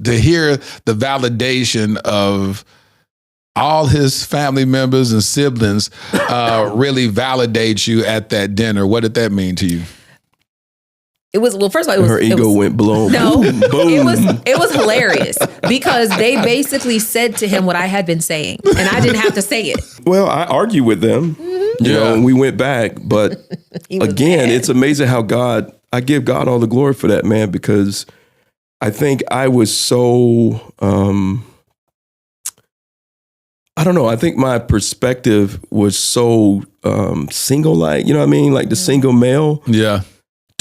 to hear the validation of all his family members and siblings really validate you at that dinner. What did that mean to you? It was, well, first of all, her ego went blown. No, boom. it was hilarious because they basically said to him what I had been saying, and I didn't have to say it. Well, I argued with them, you know, and we went back. But again, it's amazing how I give God all the glory for that, man, because I think I was so, I don't know. I think my perspective was so single-like, you know what I mean? Like the single male. Yeah.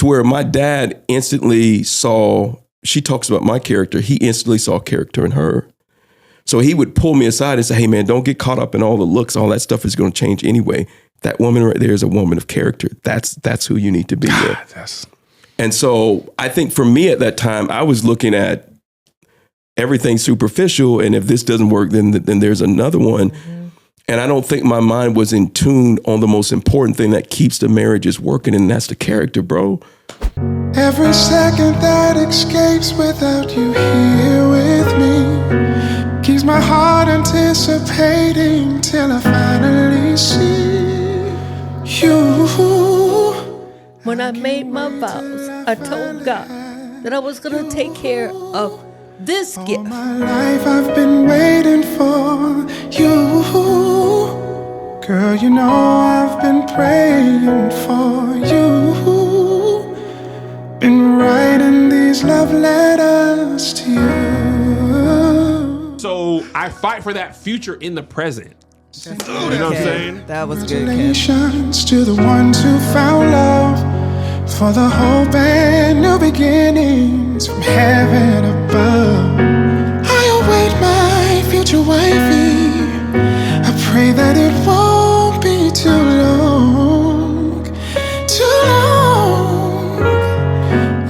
To where my dad instantly saw, she talks about my character, he instantly saw character in her. So he would pull me aside and say, hey man, don't get caught up in all the looks. All that stuff is going to change anyway. That woman right there is a woman of character. That's who you need to be with. And so I think for me at that time, I was looking at everything superficial. And if this doesn't work, then there's another one. Mm-hmm. And I don't think my mind was in tune on the most important thing that keeps the marriages working, and that's the character, bro. Every second that escapes without you here with me keeps my heart anticipating till I finally see you. When I made my vows, I told God that I was going to take care of this gift. All my life I've been waiting for you. Girl, you know I've been praying for you. Been writing these love letters to you. So I fight for that future in the present. You know what I'm saying? That was good, Ken. Congratulations to the ones who found love, for the hope and new beginnings from heaven above. I await my future wifey. I pray that it won't be too long, too long.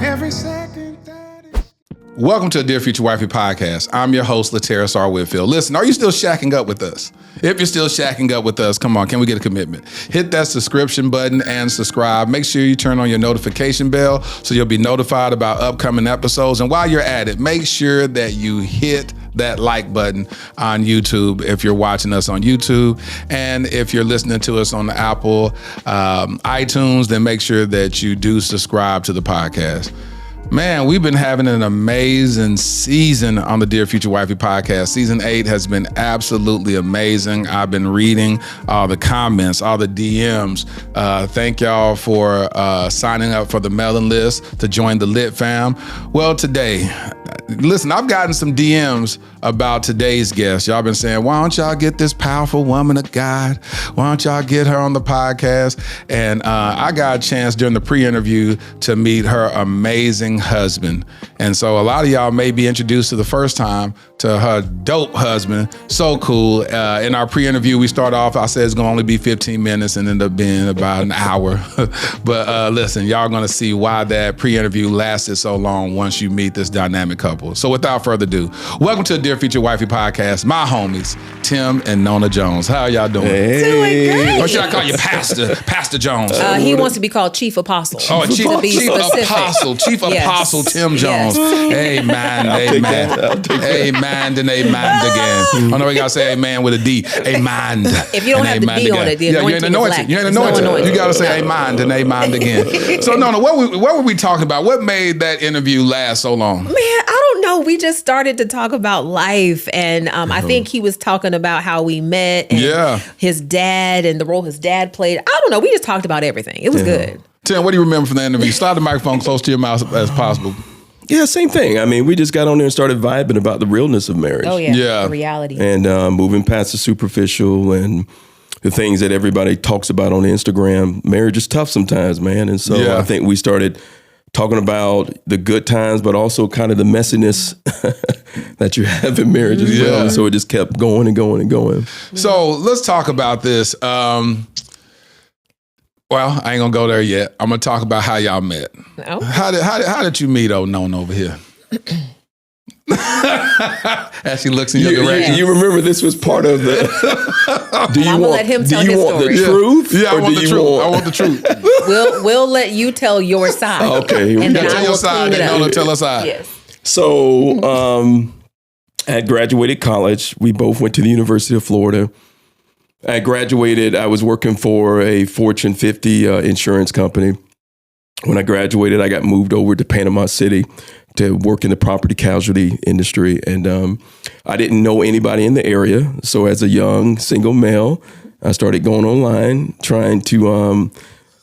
Every second that is... Welcome to the Dear Future Wifey podcast. I'm your host, Laterra Sar Whitfield. Listen, are you still shacking up with us? If you're still shacking up with us, come on, can we get a commitment? Hit that subscription button and subscribe. Make sure you turn on your notification bell so you'll be notified about upcoming episodes. And while you're at it, make sure that you hit that like button on YouTube if you're watching us on YouTube. And if you're listening to us on the Apple iTunes, then make sure that you do subscribe to the podcast. Man, we've been having an amazing season on the Dear Future Wifey podcast. Season 8 has been absolutely amazing. I've been reading all the comments, all the DMs. Thank y'all for signing up for the mailing list to join the Lit Fam. Well, today, listen, I've gotten some DMs about today's guest. Y'all been saying, why don't y'all get this powerful woman of God? Why don't y'all get her on the podcast? And I got a chance during the pre-interview to meet her amazing husband. And so a lot of y'all may be introduced to the first time to her dope husband. So cool. In our pre-interview, we start off, I said it's gonna only be 15 minutes and ended up being about an hour. But listen, y'all gonna see why that pre-interview lasted so long once you meet this dynamic couple. So without further ado, welcome to the Dear Future Wifey podcast. My homies, Tim and Nona Jones. How are y'all doing? Hey. Doing great. Or should I call you Pastor Jones? He wants to be called Chief Apostle. Oh, Chief Apostle Tim Jones. Yes. Amen. Amen and amen again. I know we gotta say amen with a D. Amen. If you don't have the D on it, the you ain't anointed. You ain't anointed. You gotta say amen and amen again. So Nona, what were we talking about? What made that interview last so long? Man, I don't know. We just started to talk about life, and I think he was talking about how we met, and his dad and the role his dad played. I don't know. We just talked about everything. It was good. Tim, what do you remember from the interview? Slide the microphone close to your mouth as possible. Yeah, same thing. I mean, we just got on there and started vibing about the realness of marriage. Oh, yeah. The reality. And moving past the superficial and the things that everybody talks about on Instagram. Marriage is tough sometimes, man. And so I think we started talking about the good times, but also kind of the messiness that you have in marriage as well. And so it just kept going and going and going. So let's talk about this. Well, I ain't gonna go there yet. I'm gonna talk about how y'all met. Oh. How did you meet old Nona over here? As she looks in your direction. You remember this was part of the. Do you want the truth? Yeah, I want the truth. I want the truth. We'll let you tell your side. Okay, and then tell your side. And Nona tell us side. Yes. So I had graduated college. We both went to the University of Florida. I graduated. I was working for a Fortune 50 insurance company. When I graduated, I got moved over to Panama City to work in the property casualty industry. And I didn't know anybody in the area. So as a young single male, I started going online trying to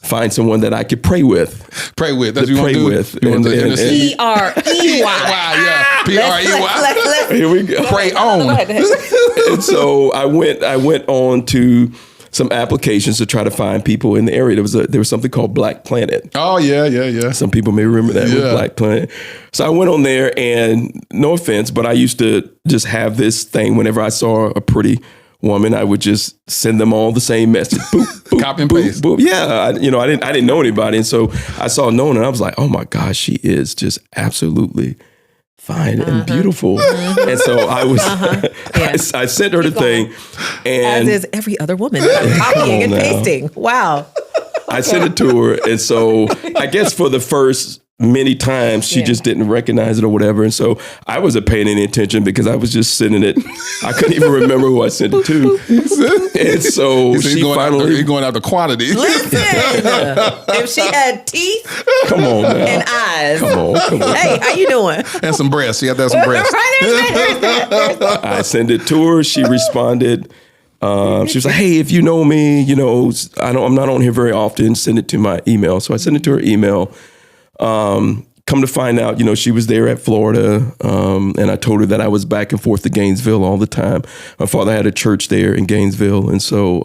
find someone that I could pray with. Pray with. That's what you pray want to do? with. You want to P-R-E-Y. yeah. P-R-E-Y. Here we go. Pray on. And so I went on to some applications to try to find people in the area. There was something called Black Planet. Oh, yeah. Some people may remember that with Black Planet. So I went on there, and no offense, but I used to just have this thing whenever I saw a pretty woman, I would just send them all the same message. Boop, boop, copy and boop, paste. Boop. Yeah, I didn't know anybody, and so I saw Nona, and I was like, oh my gosh, she is just absolutely fine and beautiful. And so I was, I sent her the thing, and as is every other woman that I'm copying and pasting. Wow. I sent it to her, and so I guess for the first many times she just didn't recognize it or whatever, and so I wasn't paying any attention because I was just sending it. I couldn't even remember who I sent it to, and so she finally going out the quantity. Listen, if she had teeth, come on now, and eyes, come on. Hey, how you doing? And some breasts. She had to have some breasts. I sent it to her. She responded. She was like, "Hey, if you know me, I'm not on here very often. Send it to my email." So I sent it to her email. Come to find out, she was there at Florida, and I told her that I was back and forth to Gainesville all the time. My father had a church there in Gainesville, and so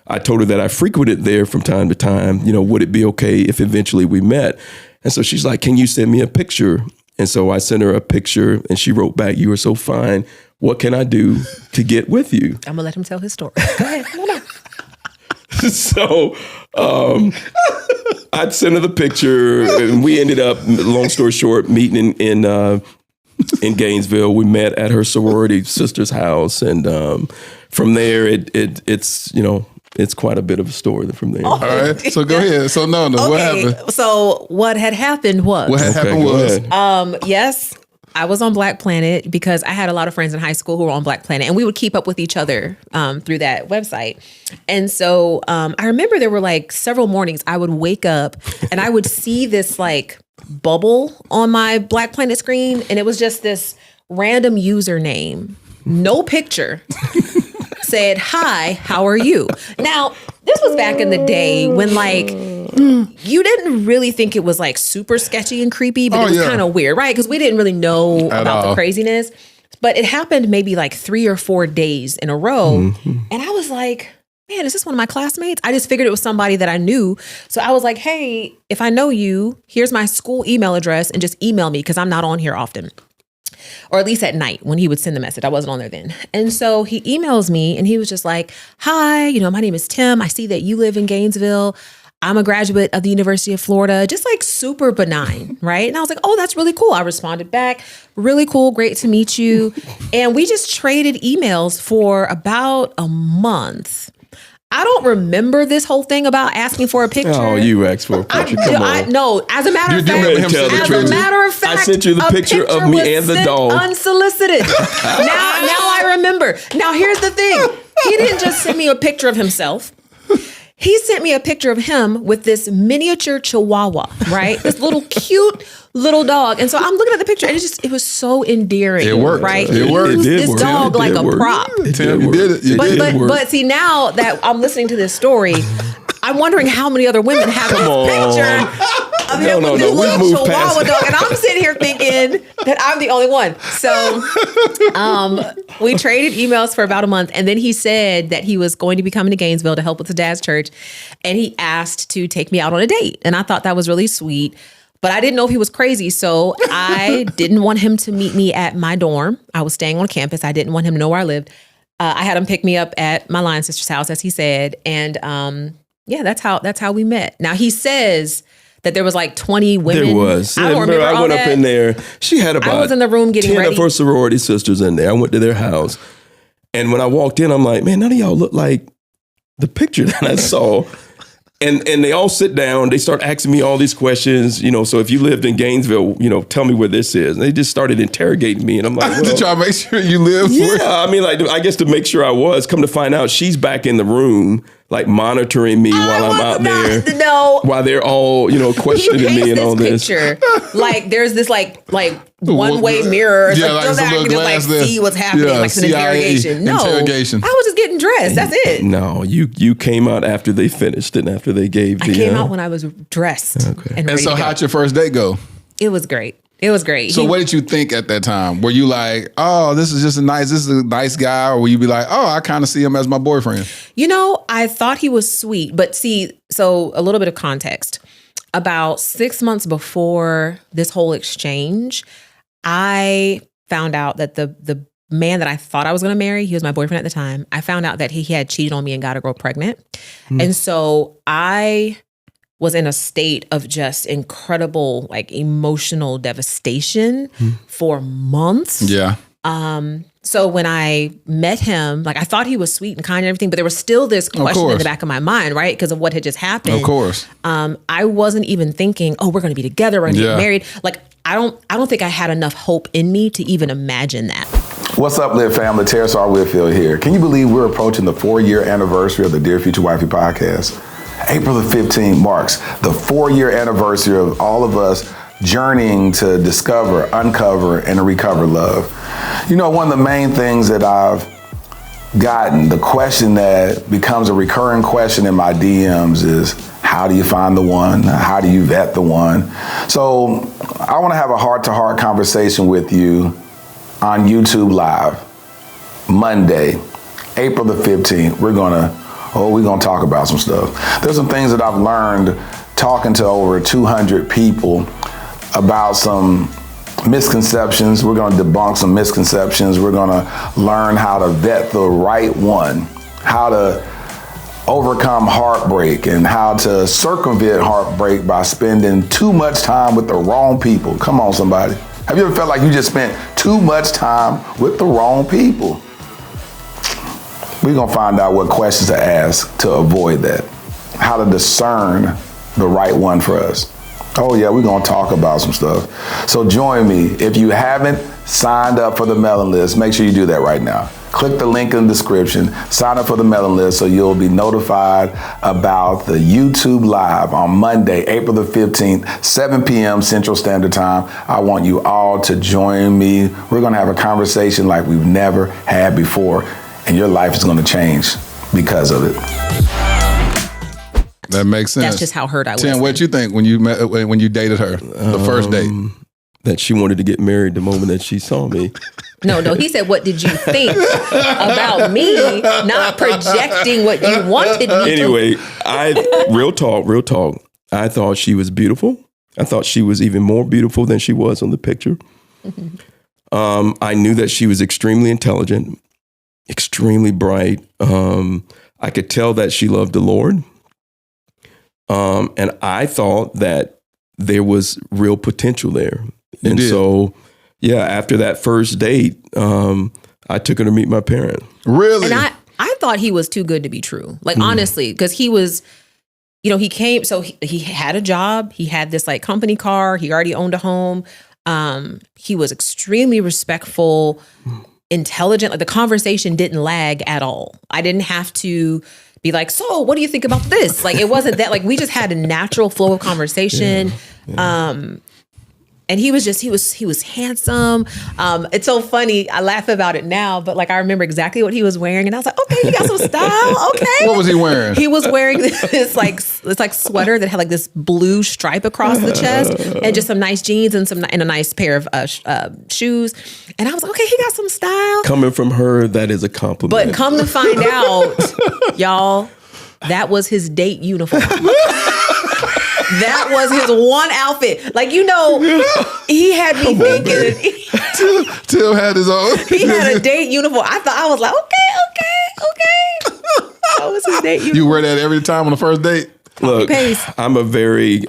I told her that I frequented there from time to time. Would it be okay if eventually we met? And so she's like, "Can you send me a picture?" And so I sent her a picture, and she wrote back, "You are so fine. What can I do to get with you?" I'm gonna let him tell his story. Go ahead. So I'd send her the picture, and we ended up, long story short, meeting in Gainesville. We met at her sorority sister's house, and from there, it's quite a bit of a story from there. All right, so go ahead. So Nona, what happened? So what had happened was yes. I was on Black Planet because I had a lot of friends in high school who were on Black Planet, and we would keep up with each other through that website. And so I remember there were like several mornings I would wake up and I would see this like bubble on my Black Planet screen, and it was just this random username, no picture, said, "Hi, how are you?" Now, this was back in the day when like you didn't really think it was like super sketchy and creepy, but it was kind of weird, right? Because we didn't really know about the craziness. But it happened maybe like 3 or 4 days in a row. Mm-hmm. And I was like, man, is this one of my classmates? I just figured it was somebody that I knew. So I was like, hey, if I know you, here's my school email address and just email me because I'm not on here often. Or at least at night when he would send the message. I wasn't on there then. And so he emails me and he was just like, "Hi, my name is Tim. I see that you live in Gainesville. I'm a graduate of the University of Florida." Just like super benign, right? And I was like, "Oh, that's really cool." I responded back, "Really cool. Great to meet you." And we just traded emails for about a month. I don't remember this whole thing about asking for a picture. Oh, you asked for a picture. Come on. No, as a matter of fact, I sent you the picture of me and the dog. Unsolicited. now I remember. Now here's the thing. He didn't just send me a picture of himself. He sent me a picture of him with this miniature chihuahua, right? This little cute little dog. And so I'm looking at the picture and it was so endearing. It worked. Right? It worked. He used this dog like a prop. You did it. But see, now that I'm listening to this story, I'm wondering how many other women have this picture of him with this little chihuahua dog. And I'm sitting here thinking that I'm the only one. So we traded emails for about a month. And then he said that he was going to be coming to Gainesville to help with his dad's church. And he asked to take me out on a date. And I thought that was really sweet. But I didn't know if he was crazy. So I didn't want him to meet me at my dorm. I was staying on campus. I didn't want him to know where I lived. I had him pick me up at my line sister's house, as he said. And that's how we met. Now he says that there was like 20 women. There was. I don't remember. I went up in there. She had about I was in the room getting 10 ready. of her sorority sisters in there. I went to their house. And when I walked in, I'm like, man, none of y'all look like the picture that I saw. And they all sit down. They start asking me all these questions. So if you lived in Gainesville, tell me where this is. And they just started interrogating me, and I'm like, to try to make sure you live. Yeah, I guess to make sure I was. Come to find out, she's back in the room, like monitoring me while I'm out there. No, while they're all questioning me and all this. Picture. Like there's this like one-way mirror. Yeah, like so that I can just see what's happening. Like it's an interrogation. No, interrogation. I was just getting dressed. That's it. No, you came out after they finished and after they gave the. I came out when I was dressed. Okay. And so how'd your first date go? It was great. It was great. So what did you think at that time? Were you like, oh, this is a nice guy? Or will you be like, oh, I kind of see him as my boyfriend? I thought he was sweet. But see, so a little bit of context. About 6 months before this whole exchange, I found out that the man that I thought I was going to marry, he was my boyfriend at the time. I found out that he had cheated on me and got a girl pregnant. And so I was in a state of just incredible, like emotional devastation for months. Yeah. So when I met him, like I thought he was sweet and kind and everything, but there was still this question in the back of my mind, right? Because of what had just happened. Of course. I wasn't even thinking, oh, we're going to be together, we're going to get married. Like I don't think I had enough hope in me to even imagine that. What's up, Live family? Terrace R. Whitfield here. Can you believe we're approaching the 4-year anniversary of the Dear Future Wifey podcast? April the 15th marks the 4-year anniversary of all of us journeying to discover, uncover, and recover love. One of the main things that I've gotten, the question that becomes a recurring question in my DMs is, how do you find the one? How do you vet the one? So I want to have a heart-to-heart conversation with you on YouTube Live, Monday, April the 15th. We're gonna talk about some stuff. There's some things that I've learned talking to over 200 people about some misconceptions. We're gonna debunk some misconceptions. We're gonna learn how to vet the right one, how to overcome heartbreak, and how to circumvent heartbreak by spending too much time with the wrong people. Come on, somebody. Have you ever felt like you just spent too much time with the wrong people? We're gonna find out what questions to ask to avoid that. How to discern the right one for us. Oh yeah, we're gonna talk about some stuff. So join me. If you haven't signed up for the mailing list, make sure you do that right now. Click the link in the description, sign up for the mailing list so you'll be notified about the YouTube Live on Monday, April the 15th, 7 p.m. Central Standard Time. I want you all to join me. We're gonna have a conversation like we've never had before, and your life is gonna change because of it. That makes sense. That's just how hurt I was. Tim, what'd you think when you dated her, the first date? That she wanted to get married the moment that she saw me. No, he said, what did you think about me, not projecting what you wanted me Anyway, real talk, I thought she was beautiful. I thought she was even more beautiful than she was on the picture. I knew that she was extremely intelligent, extremely bright. I could tell that she loved the Lord. And I thought that there was real potential there. And so, after that first date, I took her to meet my parents. Really? And I thought he was too good to be true. Like, honestly, because he was, he came, so he had a job. He had this like company car. He already owned a home. He was extremely respectful, intelligent. Like the conversation didn't lag at all. I didn't have to be like, so what do you think about this? Like, it wasn't that, like, we just had a natural flow of conversation. And he was handsome. It's so funny. I laugh about it now, but like I remember exactly what he was wearing, and I was like, okay, he got some style. Okay. What was he wearing? He was wearing this like sweater that had like this blue stripe across the chest, and just some nice jeans and a nice pair of shoes. And I was like, okay, he got some style. Coming from her, that is a compliment. But come to find out, y'all, that was his date uniform. That was his one outfit. Like, he had me thinking. Tim had his own. He had a date uniform. I was like, okay. That was his date uniform. You wear that every time on the first date? Look, I'm a very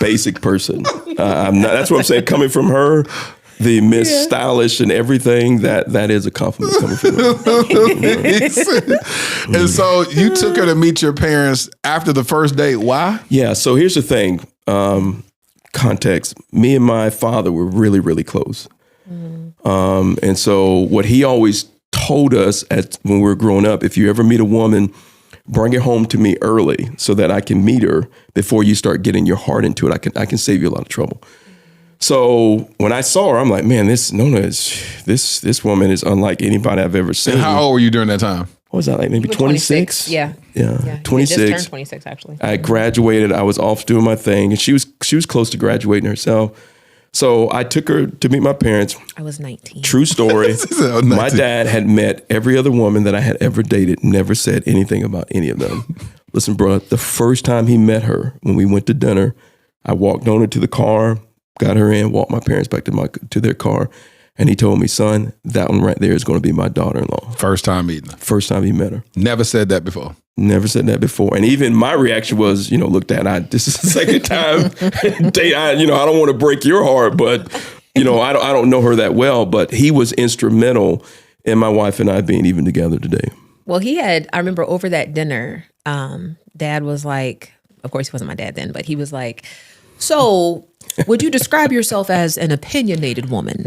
basic person. That's what I'm saying. Coming from her, the Miss Stylish and everything, that is a compliment coming from her. And so you took her to meet your parents after the first date. Why? Yeah. So here's the thing. Context. Me and my father were really, really close. And so what he always told us when we were growing up, if you ever meet a woman, bring her home to me early so that I can meet her before you start getting your heart into it. I can save you a lot of trouble. So when I saw her, I'm like, man, this Nona this woman is unlike anybody I've ever seen. And how old were you during that time? What was that, like maybe 26? Yeah. 26. Just turned 26 actually. I graduated. I was off doing my thing, and she was close to graduating herself. So I took her to meet my parents. I was 19. True story. My dad had met every other woman that I had ever dated, never said anything about any of them. Listen, bro, the first time he met her, when we went to dinner, I walked Nona to the car, got her in, walked my parents back to their car, and he told me, son, that one right there is going to be my daughter-in-law. First time meeting her. First time he met her. Never said that before. Never said that before. And even my reaction was, look, Dad, this is the second time date. I don't want to break your heart, but, I don't know her that well. But he was instrumental in my wife and I being even together today. Well, I remember over that dinner, Dad was like, of course he wasn't my dad then, but he was like, so would you describe yourself as an opinionated woman?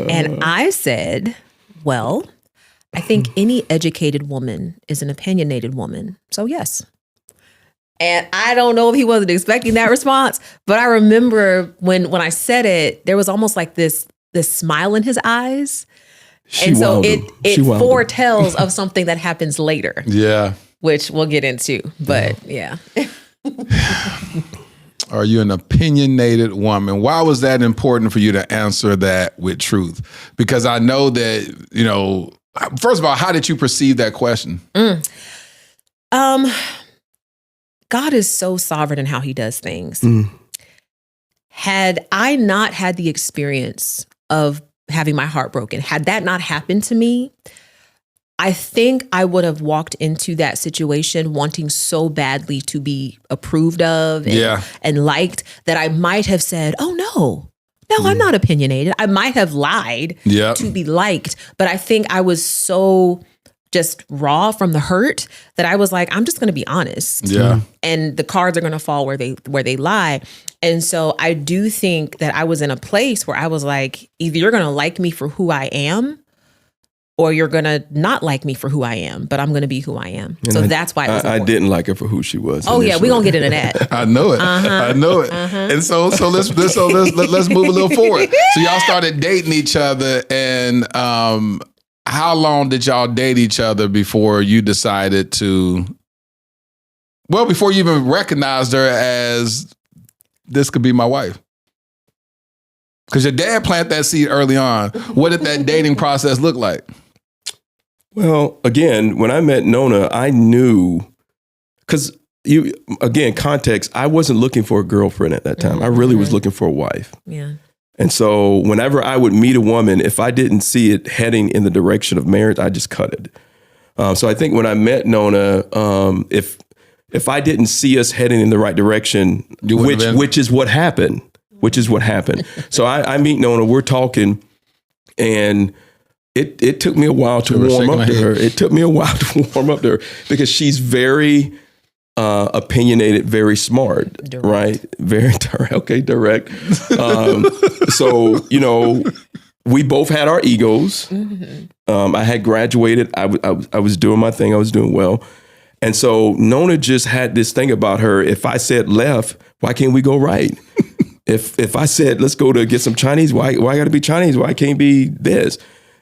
And I said, well, I think any educated woman is an opinionated woman. So yes. And I don't know if he wasn't expecting that response, but I remember when I said it, there was almost like this smile in his eyes. And so it foretells of something that happens later. Yeah. Which we'll get into. But yeah. Are you an opinionated woman? Why was that important for you to answer that with truth? Because I know that, first of all, how did you perceive that question? God is so sovereign in how he does things. Had I not had the experience of having my heart broken, had that not happened to me, I think I would have walked into that situation wanting so badly to be approved of and liked that I might have said, oh, no, I'm not opinionated. I might have lied to be liked. But I think I was so just raw from the hurt that I was like, I'm just going to be honest. Yeah. And the cards are going to fall where they lie. And so I do think that I was in a place where I was like, either you're going to like me for who I am, or you're going to not like me for who I am, but I'm going to be who I am. And so that's why it was I didn't like her for who she was. Oh, yeah, we're going to get into that. I know it. I know it. And so let's move a little forward. So y'all started dating each other, and how long did y'all date each other before you decided before you even recognized her as this could be my wife? Because your dad planted that seed early on. What did that dating process look like? Well, again, when I met Nona, I knew, because context, I wasn't looking for a girlfriend at that time. I really was looking for a wife. Yeah. And so whenever I would meet a woman, if I didn't see it heading in the direction of marriage, I just cut it. So I think when I met Nona, if I didn't see us heading in the right direction, which is what happened. So I meet Nona, we're talking, and it took me a while to warm up to her. It took me a while to warm up to her because she's very opinionated, very smart, direct. Right? Very direct. Okay, direct. So, we both had our egos. I had graduated. I was doing my thing. I was doing well. And so Nona just had this thing about her. If I said left, why can't we go right? If I said, let's go to get some Chinese, why got to be Chinese? Why can't be this?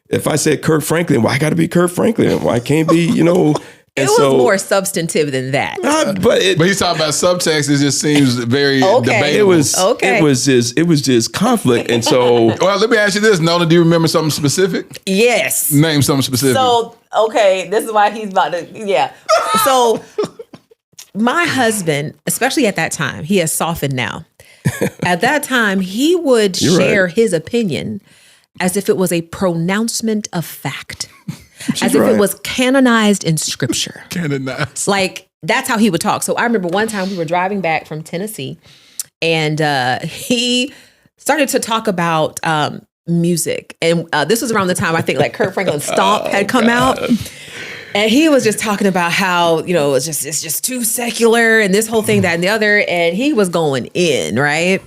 If I said Kirk Franklin, why got to be Kirk Franklin? Why can't be, And it was more substantive than that. But he's talking about subtext. It just seems very debatable. It was just conflict. And so, well, let me ask you this, Nona. Do you remember something specific? Yes. Name something specific. So, this is why he's about to. Yeah. So, my husband, especially at that time, he has softened now. At that time, he would share his opinion as if it was a pronouncement of fact. As if it was canonized in scripture. Canonized. Like, that's how he would talk. So I remember one time we were driving back from Tennessee, and he started to talk about music. And this was around the time I think like Kurt Franklin's Stomp had come out. And he was just talking about how, it's just too secular and this whole thing, that and the other. And he was going in, right?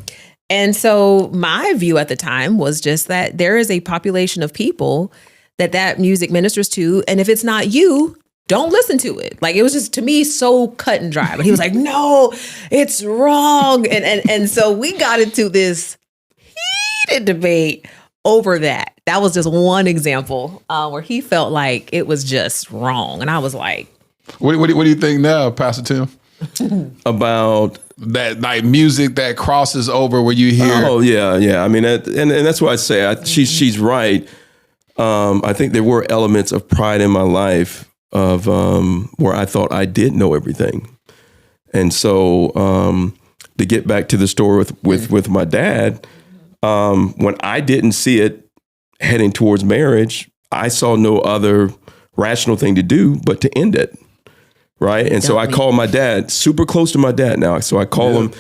And so my view at the time was just that there is a population of people that music ministers to. And if it's not you, don't listen to it. Like, it was just, to me, so cut and dry. But he was like, no, it's wrong. And so we got into this heated debate over that. That was just one example where he felt like it was just wrong. And I was like, what do you think now, Pastor Tim? About that, like, music that crosses over where you hear. Oh yeah. I mean, and that's why I say she's right. I think there were elements of pride in my life of where I thought I did know everything, and so to get back to the story with my dad, when I didn't see it heading towards marriage, I saw no other rational thing to do but to end it. Right. And so I called my dad, super close to my dad now. So I call him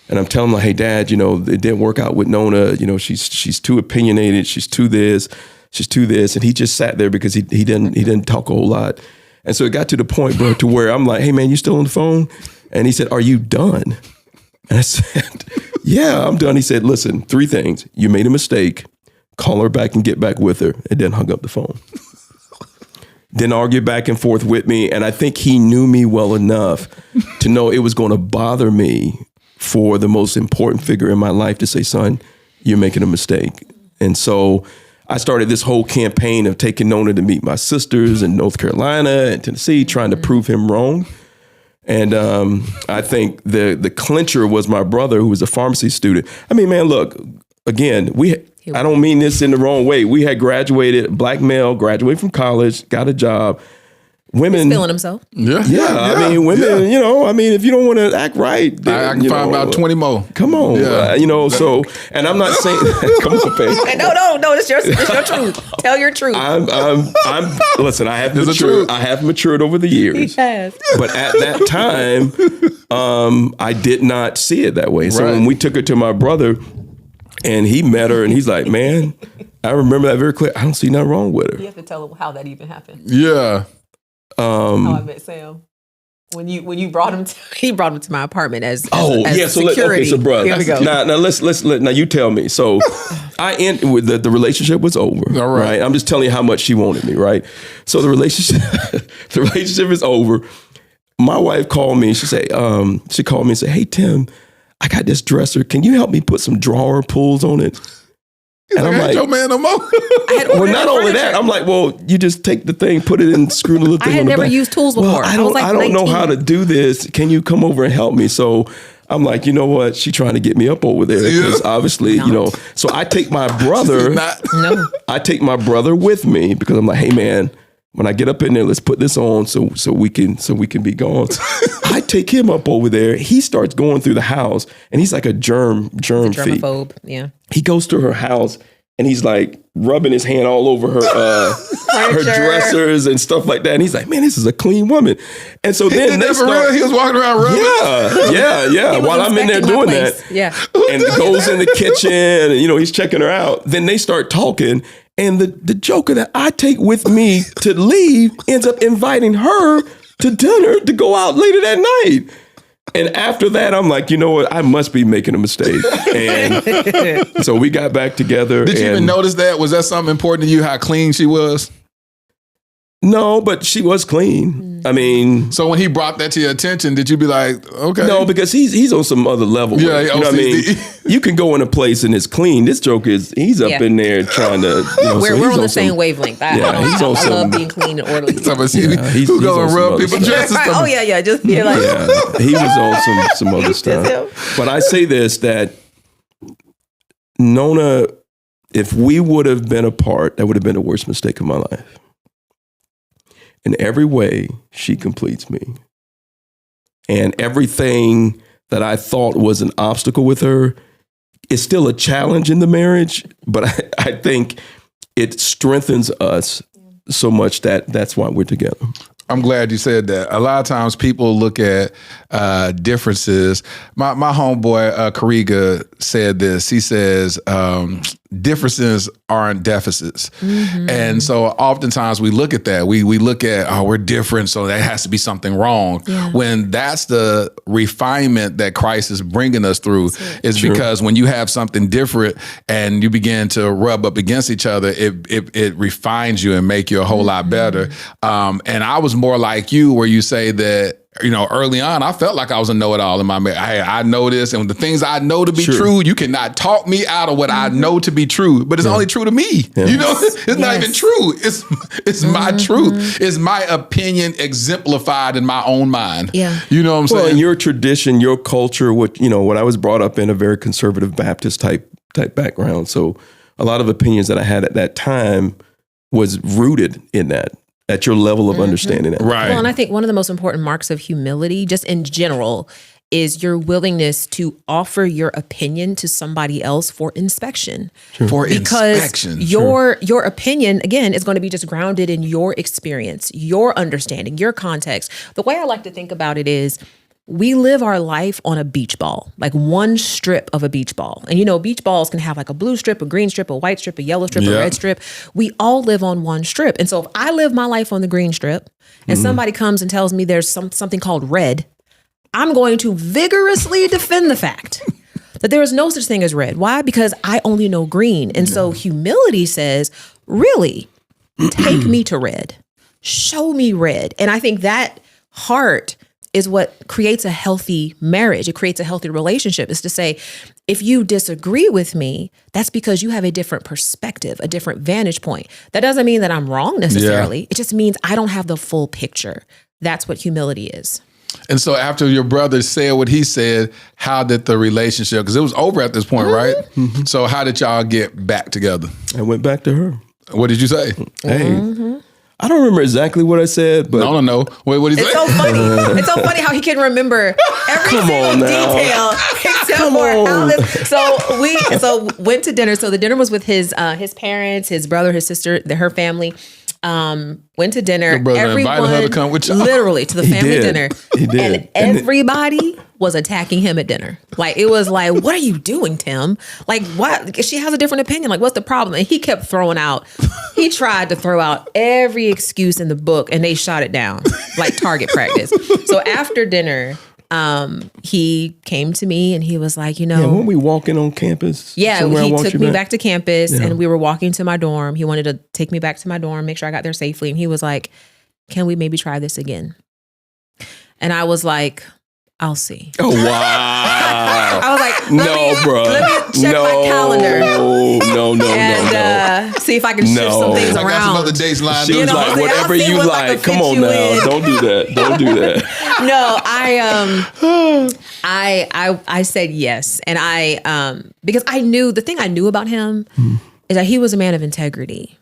and I'm telling him, like, hey, Dad, it didn't work out with Nona. She's too opinionated. She's too this. She's too this. And he just sat there because he didn't talk a whole lot. And so it got to the point, bro, to where I'm like, hey, man, you still on the phone? And he said, are you done? And I said, yeah, I'm done. He said, listen, 3 things. You made a mistake. Call her back and get back with her. And then hung up the phone. Then argue back and forth with me. And I think he knew me well enough to know it was going to bother me for the most important figure in my life to say, son, you're making a mistake. And so I started this whole campaign of taking Nona to meet my sisters in North Carolina and Tennessee, trying to prove him wrong. And I think the clincher was my brother, who was a pharmacy student. I mean, man, look, again, I don't mean this in the wrong way. We had graduated, black male, graduated from college, got a job. Women he's feeling himself. Yeah. I mean, women, if you don't want to act right, then, I can find about 20 more. Come on. Yeah. So, and I'm not saying, come on, babe. No, it's your truth. Tell your truth. Listen, I have matured over the years. He has. But at that time, I did not see it that way. So when we took her to my brother and he met her and he's like, man, I remember that very clear. I don't see nothing wrong with her. You have to tell him how that even happened. Yeah. How I met Sam. When you brought him to my apartment as so security. So bro, here we go. Now you tell me. So the relationship was over. All right. I'm just telling you how much she wanted me, right? So the relationship is over. My wife called me. She called me and said, hey Tim, I got this dresser. Can you help me put some drawer pulls on it? And I'm like, yo, man, no more. Well, not only that, I'm like, well, you just take the thing, put it in, screw the little thing. I had on the never back. used tools before. Well, I don't know how to do this. Can you come over and help me? So I'm like, you know what? She trying to get me up over there because obviously, So I take my brother. I take my brother with me because I'm like, hey man, when I get up in there, let's put this on so we can be gone. I take him up over there. He starts going through the house, and he's like a germaphobe. Yeah. He goes to her house, and he's like rubbing his hand all over her dressers and stuff like that. And he's like, man, this is a clean woman. And so then he was walking around rubbing. Yeah. While I'm in there doing that, and goes in the kitchen, and he's checking her out. Then they start talking. And the joker that I take with me to leave ends up inviting her to dinner to go out later that night. And after that, I'm like, you know what? I must be making a mistake. And so we got back together. Did you even notice that? Was that something important to you, how clean she was? No, but she was clean. I mean, so when he brought that to your attention, did you be like, okay? No, because he's on some other level. Yeah, you know what I mean? You can go in a place and it's clean. This joker he's up in there trying to. We're on the same wavelength. He's on I love being clean and orderly. He's going to rub people's dresses. Oh yeah, just be like. Yeah, he was on some other stuff. But I say this, that Nona, if we would have been apart, that would have been the worst mistake of my life. In every way, she completes me. And everything that I thought was an obstacle with her is still a challenge in the marriage, but I think it strengthens us so much that's why we're together. I'm glad you said that. A lot of times people look at differences. My homeboy, Kariga, said this. He says, differences aren't deficits. And so oftentimes we look at that. We look at, oh, we're different, so there has to be something wrong. Yeah. When that's the refinement that Christ is bringing us through, is because when you have something different and you begin to rub up against each other, it refines you and make you a whole lot better. And I was more like you, where you say that, you know, early on, I felt like I was a know-it-all in my marriage. I know this, and the things I know to be true, you cannot talk me out of what I know to be true, but it's only true to me. You know, it's not even true. It's my truth. It's my opinion exemplified in my own mind. Yeah. You know what I'm saying? Well, in your tradition, your culture, when I was brought up in a very conservative Baptist type background, so a lot of opinions that I had at that time was rooted in that. At your level of understanding it. Right. Well, and I think one of the most important marks of humility, just in general, is your willingness to offer your opinion to somebody else for inspection. For because inspection. your opinion, again, is going to be just grounded in your experience, your understanding, your context. The way I like to think about it is, we live our life on a beach ball, like one strip of a beach ball. And, you know, beach balls can have like a blue strip, a green strip, a white strip, a yellow strip, a red strip. We all live on one strip. And so if I live my life on the green strip and somebody comes and tells me there's something called red, I'm going to vigorously defend the fact that there is no such thing as red. Why? Because I only know green. And so humility says, really, take me to red. Show me red. And I think that heart is what creates a healthy marriage. It creates a healthy relationship, is to say, if you disagree with me, that's because you have a different perspective, a different vantage point. That doesn't mean that I'm wrong necessarily. It just means I don't have the full picture. That's what humility is. And so after your brother said what he said, how did the relationship, because it was over at this point, right? So how did y'all get back together? I went back to her. What did you say? Hey, I don't remember exactly what I said, but No. Wait, what did he say? It's so funny. It's so funny how he can remember every single detail except for how this. So went to dinner. So the dinner was with his parents, his brother, his sister, her family. Went to dinner. Your brother invited her to come with y'all? Literally to the family did. dinner. He did. And everybody was attacking him at dinner. Like, it was like, what are you doing, Tim? Like, what? She has a different opinion. Like, what's the problem? And he kept he tried to throw out every excuse in the book, and they shot it down like target practice. So after dinner, he came to me and he was like, weren't we walking on campus? Yeah, he took me back to campus and we were walking to my dorm. He wanted to take me back to my dorm, make sure I got there safely. And he was like, can we maybe try this again? And I was like, I'll see. Oh, wow. I was like, bro. let me check my calendar. No. See if I can shift some things I got around. some other dates lined She was up. like, I'll whatever see you what I can like. Come fit on you now. in. Don't do that. Don't do that. No, I said yes. And because the thing I knew about him is that he was a man of integrity.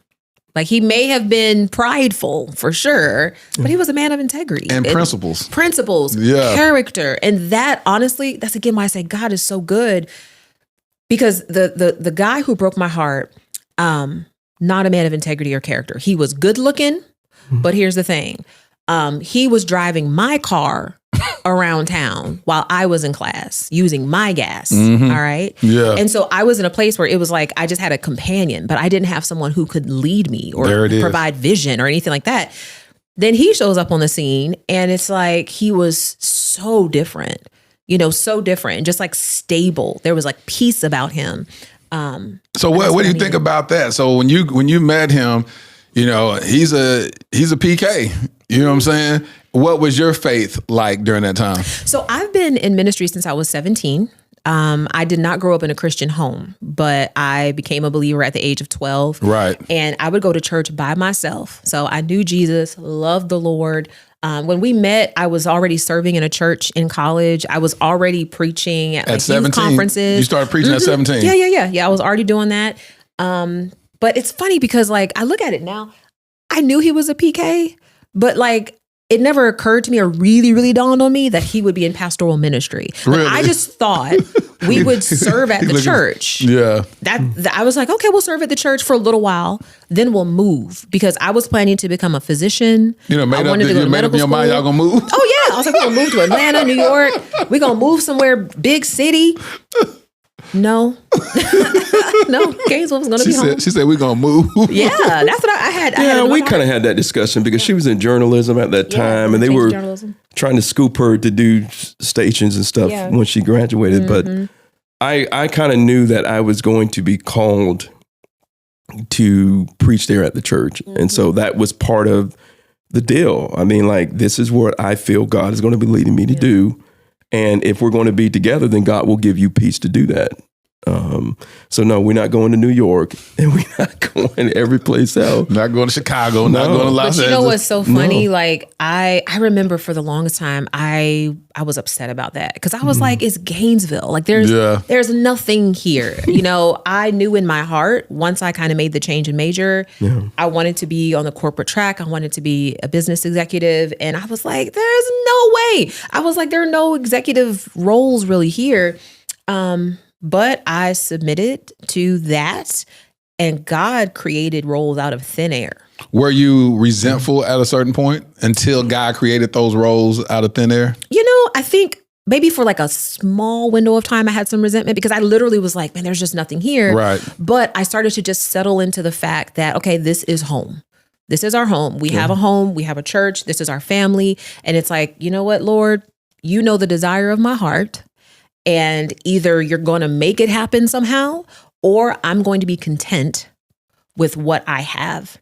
Like, he may have been prideful for sure, but he was a man of integrity. And principles. Character. And that, honestly, that's again why I say God is so good. Because the guy who broke my heart, not a man of integrity or character. He was good looking, but here's the thing. He was driving my car around town while I was in class using my gas. All right. Yeah. And so I was in a place where it was like, I just had a companion, but I didn't have someone who could lead me or provide vision or anything like that. Then he shows up on the scene and it's like, he was so different, so different and just like stable. There was like peace about him. So what do you think about that? So when you met him, he's a PK. You know what I'm saying? What was your faith like during that time? So I've been in ministry since I was 17. I did not grow up in a Christian home, but I became a believer at the age of 12. Right. And I would go to church by myself. So I knew Jesus, loved the Lord. When we met, I was already serving in a church in college. I was already preaching at 17 conferences. You started preaching at 17? Yeah. I was already doing that. But it's funny because like I look at it now, I knew he was a PK, but like it never occurred to me or really, really dawned on me that he would be in pastoral ministry. Like, Really? I just thought we would serve at the church. Yeah. I was like, okay, we'll serve at the church for a little while, then we'll move because I was planning to become a physician. Made up in your mind y'all gonna move? Oh yeah, I was like, we're gonna move to Atlanta, New York. We're gonna move somewhere big city. No. No, Gainesville was going to be home. She said, we're going to move. Yeah, that's what I had. Yeah, we kind of had that discussion because she was in journalism at that time, and they were trying to scoop her to do stations and stuff when she graduated. But I kind of knew that I was going to be called to preach there at the church. And so that was part of the deal. I mean, like, this is what I feel God is going to be leading me to do. And if we're going to be together, then God will give you peace to do that. So no, we're not going to New York, and we're not going every place else. Not going to Chicago, not going to Los Angeles. But you know what's so funny? Like, I remember for the longest time, I was upset about that because I was like, it's Gainesville. Like, there's nothing here. You know, I knew in my heart, once I kind of made the change in major, I wanted to be on the corporate track. I wanted to be a business executive. And I was like, there's no way. I was like, there are no executive roles really here. But I submitted to that, and God created roles out of thin air. Were you resentful at a certain point until God created those roles out of thin air? You know, I think maybe for like a small window of time, I had some resentment because I literally was like, man, there's just nothing here. Right. But I started to just settle into the fact that, okay, this is home. This is our home. We have a home. We have a church. This is our family. And it's like, you know what, Lord, you know the desire of my heart. And either you're going to make it happen somehow, or I'm going to be content with what I have.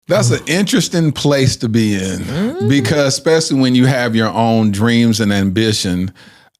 That's an interesting place to be in because especially when you have your own dreams and ambition,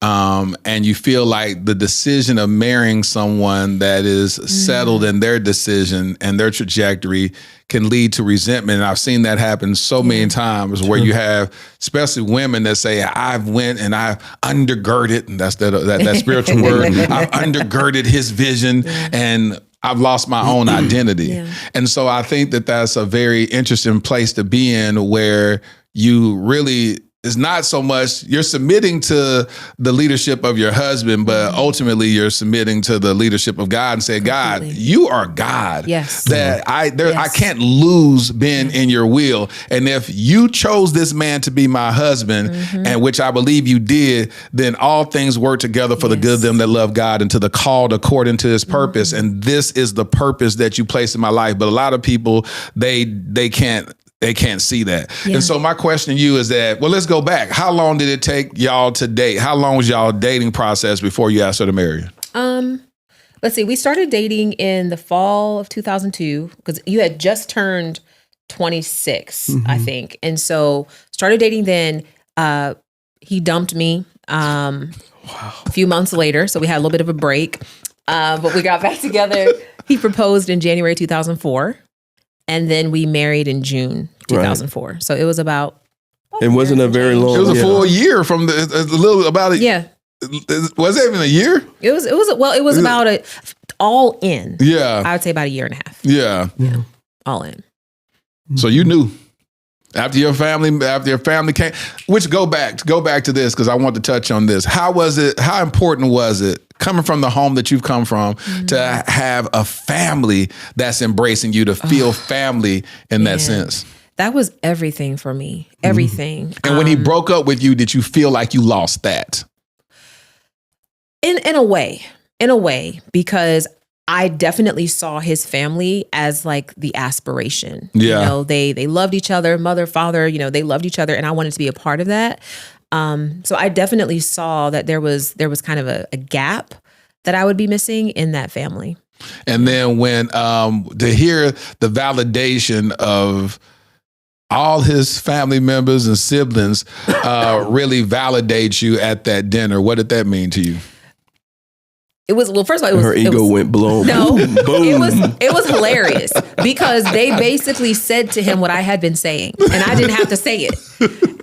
and you feel like the decision of marrying someone that is settled in their decision and their trajectory can lead to resentment. And I've seen that happen so many times where you have, especially women that say, I've went and I've undergirded, and that's that spiritual word, I've undergirded his vision and I've lost my own identity. Yeah. And so I think that that's a very interesting place to be in where you really, it's not so much you're submitting to the leadership of your husband, but ultimately you're submitting to the leadership of God and say, God, you are God. Yes. That I can't lose being in your will. And if you chose this man to be my husband, and which I believe you did, then all things work together for the good of them that love God and to the called according to his purpose. And this is the purpose that you place in my life. But a lot of people, they can't see that. Yeah. And so my question to you is that, well, let's go back. How long did it take y'all to date? How long was y'all dating process before you asked her to marry you? Let's see. We started dating in the fall of 2002 because you had just turned 26, I think. And so started dating then. He dumped me a few months later. So we had a little bit of a break, but we got back together. He proposed in January 2004. And then we married in June 2004. Right. So it was about... It wasn't a very long... It was a full year from Yeah. Was it even a year? It was about all in. Yeah. I would say about a year and a half. Yeah. All in. So you knew. After your family came, which go back to this because I want to touch on this. How was it? How important was it coming from the home that you've come from to have a family that's embracing you, to feel family in that sense? That was everything for me. Everything. And when he broke up with you, did you feel like you lost that? In a way, because I definitely saw his family as like the aspiration. Yeah. You know, they loved each other, mother, father, you know, they loved each other, and I wanted to be a part of that. So I definitely saw that there was kind of a gap that I would be missing in that family. And then when to hear the validation of all his family members and siblings really validate you at that dinner, what did that mean to you? It was, well, first of all, her ego went blown. No, boom. It was hilarious because they basically said to him what I had been saying, and I didn't have to say it.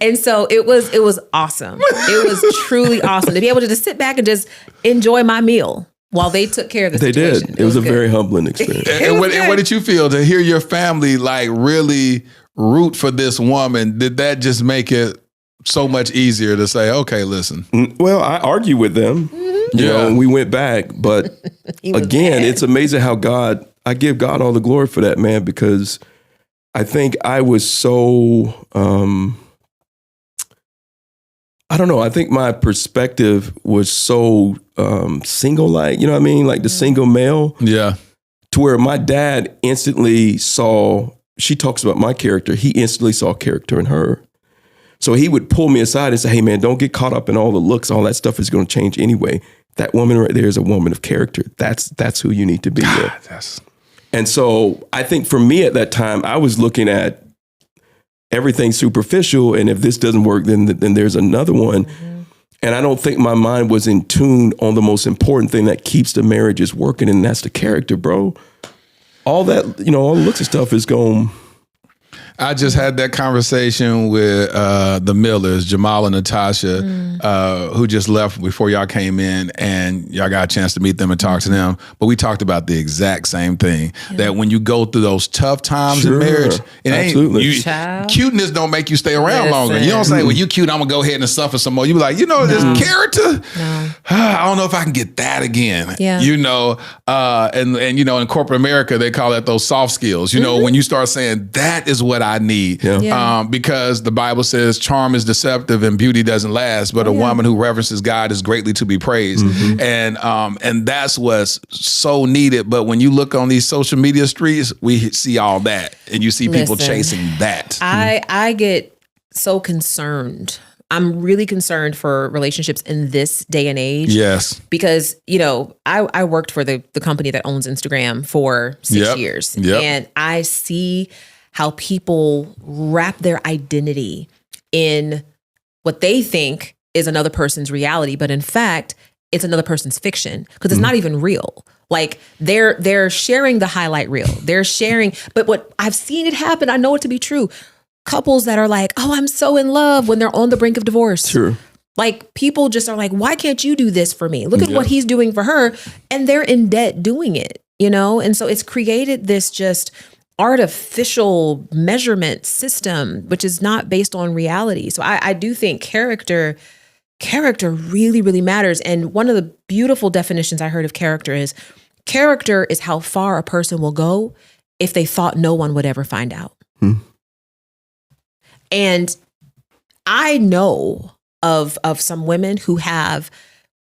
And so it was awesome. It was truly awesome to be able to just sit back and just enjoy my meal while they took care of the situation. They did. It was a very humbling experience. And what did you feel to hear your family like really root for this woman? Did that just make it so much easier to say, okay, listen? Well, I argue with them. You know, we went back, but again, it's amazing how I give God all the glory for that, man, because I think I was so, I I don't know. I think my perspective was so single-like, you know what I mean? Like the single male. Yeah. To where my dad instantly saw, she talks about my character, he instantly saw character in her. So he would pull me aside and say, hey man, don't get caught up in all the looks. All that stuff is going to change anyway. That woman right there is a woman of character. That's who you need to be with. And so I think for me at that time, I was looking at everything superficial. And if this doesn't work, then there's another one. Mm-hmm. And I don't think my mind was in tune on the most important thing that keeps the marriages working. And that's the character, bro. All that, all the looks and stuff is going. I just had that conversation with the Millers, Jamal and Natasha, who just left before y'all came in, and y'all got a chance to meet them and talk to them. But we talked about the exact same thing, that when you go through those tough times in marriage, it ain't cuteness don't make you stay around longer. You don't say, well, you cute, I'm gonna go ahead and suffer some more. You be like, this character, I don't know if I can get that again. Yeah. And in corporate America, they call that those soft skills. When you start saying that is what I need, because the Bible says charm is deceptive and beauty doesn't last, but a woman who reverences God is greatly to be praised. And that's what's so needed. But when you look on these social media streets, we see all that, and you see people chasing that. I get so concerned. I'm really concerned for relationships in this day and age. Yes. Because, I worked for the company that owns Instagram for 6 years. Yep. And I see how people wrap their identity in what they think is another person's reality, but in fact, it's another person's fiction, because it's not even real. Like they're sharing the highlight reel. They're sharing, but what I've seen it happen, I know it to be true. Couples that are like, oh, I'm so in love, when they're on the brink of divorce. Sure. Like people just are like, why can't you do this for me? Look at what he's doing for her. And they're in debt doing it, And so it's created this just artificial measurement system, which is not based on reality. So I do think character really, really matters. And one of the beautiful definitions I heard of character is how far a person will go if they thought no one would ever find out. And I know of some women who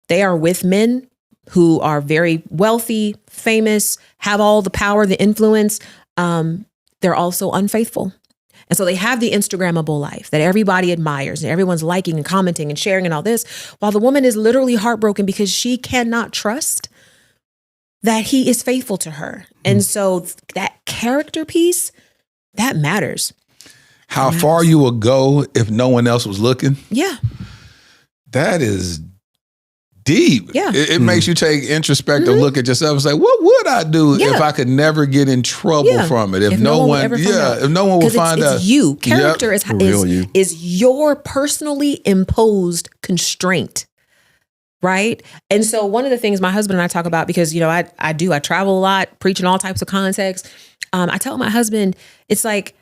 they are with men who are very wealthy, famous, have all the power, the influence. They're also unfaithful. And so they have the Instagrammable life that everybody admires and everyone's liking and commenting and sharing and all this, while the woman is literally heartbroken because she cannot trust that he is faithful to her. And so that character piece, that matters. How far you will go if no one else was looking? Yeah. That is deep. Yeah. It makes you take introspective look at yourself and say, what would I do if I could never get in trouble from it? If no one will find out. It's you. Character is your personally imposed constraint. Right. And so one of the things my husband and I talk about, because, I travel a lot, preach in all types of contexts. I tell my husband, it's like,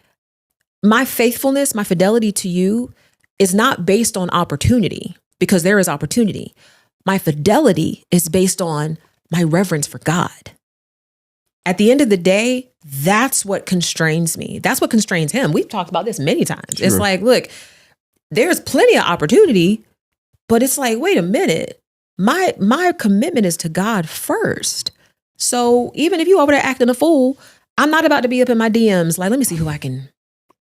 my faithfulness, my fidelity to you is not based on opportunity, because there is opportunity. My fidelity is based on my reverence for God. At the end of the day, that's what constrains me. That's what constrains him. We've talked about this many times. Sure. It's like, look, there's plenty of opportunity, but it's like, wait a minute. My commitment is to God first. So even if you over there acting a fool, I'm not about to be up in my DMs like, let me see who I can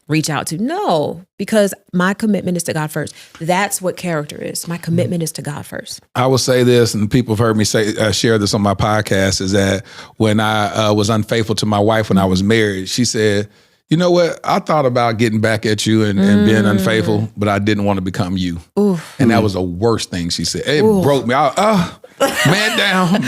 reach out to. No, because my commitment is to God first. That's what character is. My commitment is to God first. I will say this, and people have heard me share this on my podcast, is that when I was unfaithful to my wife when I was married, she said, you know what? I thought about getting back at you and being unfaithful, but I didn't want to become you. Oof. And that was the worst thing she said. It broke me. Man down.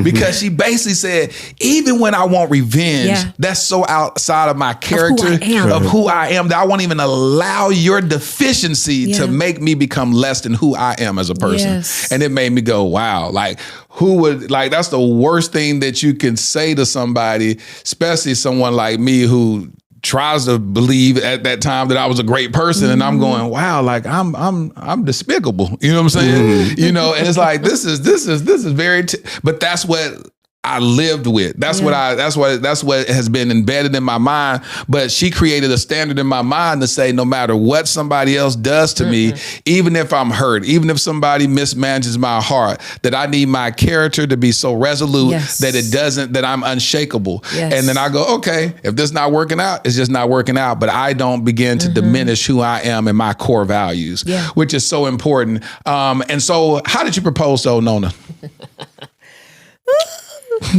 Because she basically said, even when I want revenge, that's so outside of my character, of who I am, that I won't even allow your deficiency to make me become less than who I am as a person. Yes. And it made me go, wow, like, who would, like, that's the worst thing that you can say to somebody, especially someone like me who tries to believe at that time that I was a great person, and I'm going, wow, like I'm despicable. You know what I'm saying? And it's like this is very, but that's what I lived with. That's what has been embedded in my mind. But she created a standard in my mind to say, no matter what somebody else does to me, even if I'm hurt, even if somebody mismanages my heart, that I need my character to be so resolute that I'm unshakable. Yes. And then I go, okay, if this not working out, it's just not working out. But I don't begin to diminish who I am and my core values, which is so important. And so how did you propose though, Nona?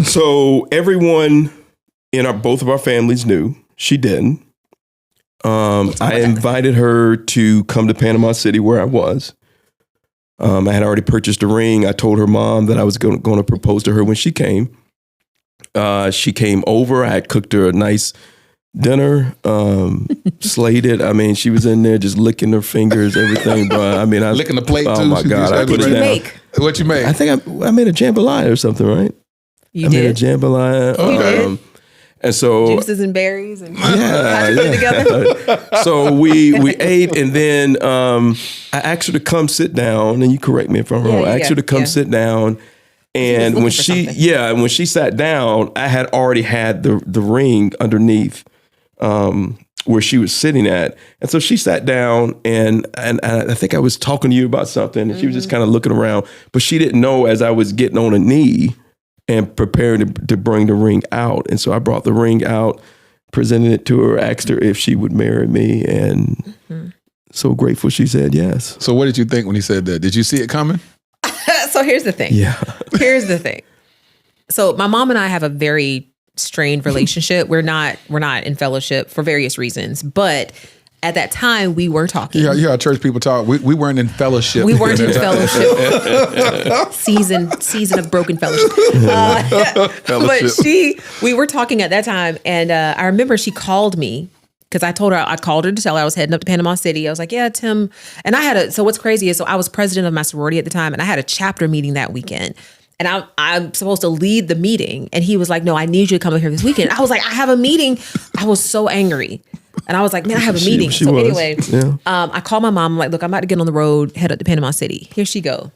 So everyone in both of our families knew. She didn't. I invited her to come to Panama City where I was. I had already purchased a ring. I told her mom that I was going to propose to her when she came. She came over. I had cooked her a nice dinner, slated. I mean, she was in there just licking her fingers, everything. But I mean, licking the plate too. Oh my God! I put it down. What you make? I think I made a jambalaya or something, right? You did? Made a jambalaya. You did? And so juices and berries and together. So we ate, and then I asked her to come sit down. And you correct me if I'm wrong. I asked her to come sit down. And when she sat down, I had already had the ring underneath where she was sitting at. And so she sat down, and I think I was talking to you about something, and she was just kind of looking around, but she didn't know as I was getting on a knee and preparing to bring the ring out. And so I brought the ring out, presented it to her, asked her if she would marry me, and so grateful she said yes. So what did you think when he said that? Did you see it coming? So here's the thing. Yeah. Here's the thing. So my mom and I have a very strained relationship. We're not in fellowship for various reasons, but at that time we were talking. Yeah, how church people talk. We weren't in fellowship. We weren't in fellowship. season of broken fellowship. But we were talking at that time, and I remember she called me. Because I called her to tell her I was heading up to Panama City. I was like, yeah, Tim. And so what's crazy is, I was president of my sorority at the time, and I had a chapter meeting that weekend. And I'm supposed to lead the meeting. And he was like, no, I need you to come over here this weekend. I was like, I have a meeting. I was so angry. And I was like, man, I have a meeting. Anyway, I called my mom. I'm like, look, I'm about to get on the road, head up to Panama City. Here she go.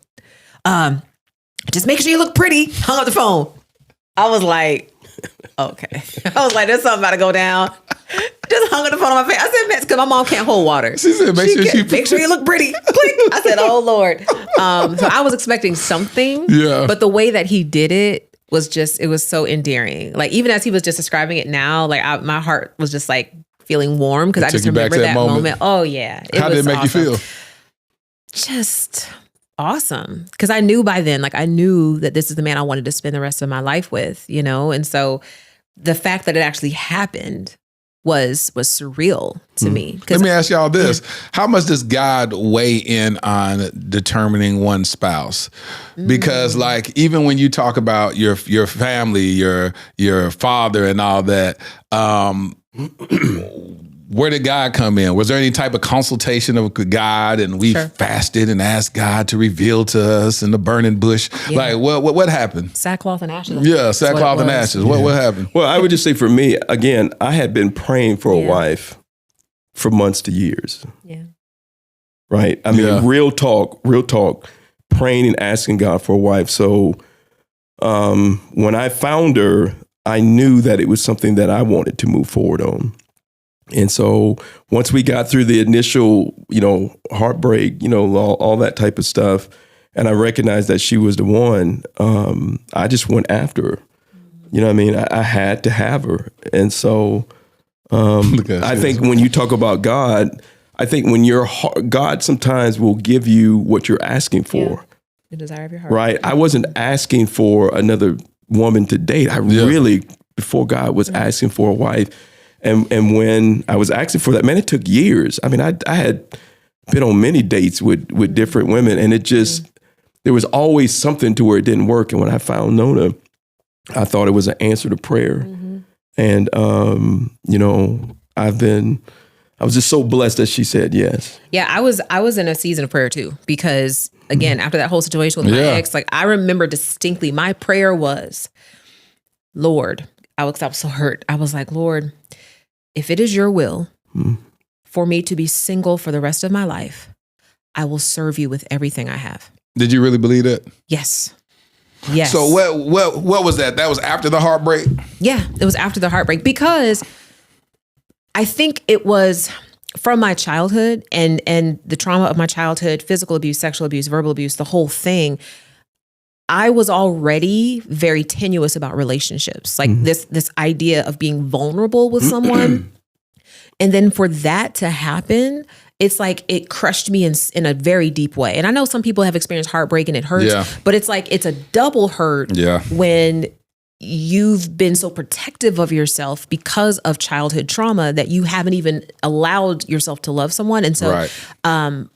Just make sure you look pretty. Hung up the phone. I was like, okay. I was like, there's something about to go down. Just hung up the phone on my face. I said, man, because my mom can't hold water. She said, make sure you look pretty. Click. I said, oh Lord. So I was expecting something. Yeah. But the way that he did it was it was so endearing. Like, even as he was just describing it now, like my heart was just like feeling warm, because I just remember that moment. Oh yeah. How did it make you feel? Just awesome. Because I knew by then, I knew that this is the man I wanted to spend the rest of my life with, And so the fact that it actually happened was surreal to me. Let me ask y'all this. How much does God weigh in on determining one spouse? Because even when you talk about your family, your father and all that, where did God come in? Was there any type of consultation of God, and we fasted and asked God to reveal to us in the burning bush? Yeah. What happened? Sackcloth and ashes. Yeah, sackcloth and ashes. What happened? Well, I would just say, for me, again, I had been praying for a wife for months to years. Yeah. Right? I mean, real talk, praying and asking God for a wife. So when I found her, I knew that it was something that I wanted to move forward on. And so once we got through the initial, heartbreak, all that type of stuff, and I recognized that she was the one, I just went after her. You know what I mean? I had to have her. And so I think when you talk about God, I think when God sometimes will give you what you're asking for. Yeah. The desire of your heart. Right? I wasn't asking for another woman to date. I really, before God, was asking for a wife. And when I was asking for that, man, it took years. I mean, I had been on many dates with different women, and it just, there was always something to where it didn't work. And when I found Nona, I thought it was an answer to prayer. Mm-hmm. And, I was just so blessed that she said yes. Yeah, I was in a season of prayer too, because again, after that whole situation with my ex, I remember distinctly, my prayer was, Lord, I was so hurt. I was like, Lord, if it is your will for me to be single for the rest of my life, I will serve you with everything I have. Did you really believe that? Yes. Yes. So what was that? That was after the heartbreak? Yeah, it was after the heartbreak because I think it was from my childhood and the trauma of my childhood, physical abuse, sexual abuse, verbal abuse, the whole thing. I was already very tenuous about relationships, like this idea of being vulnerable with someone. And then for that to happen, it's like it crushed me in a very deep way. And I know some people have experienced heartbreak and it hurts, but it's like it's a double hurt when you've been so protective of yourself because of childhood trauma that you haven't even allowed yourself to love someone. And so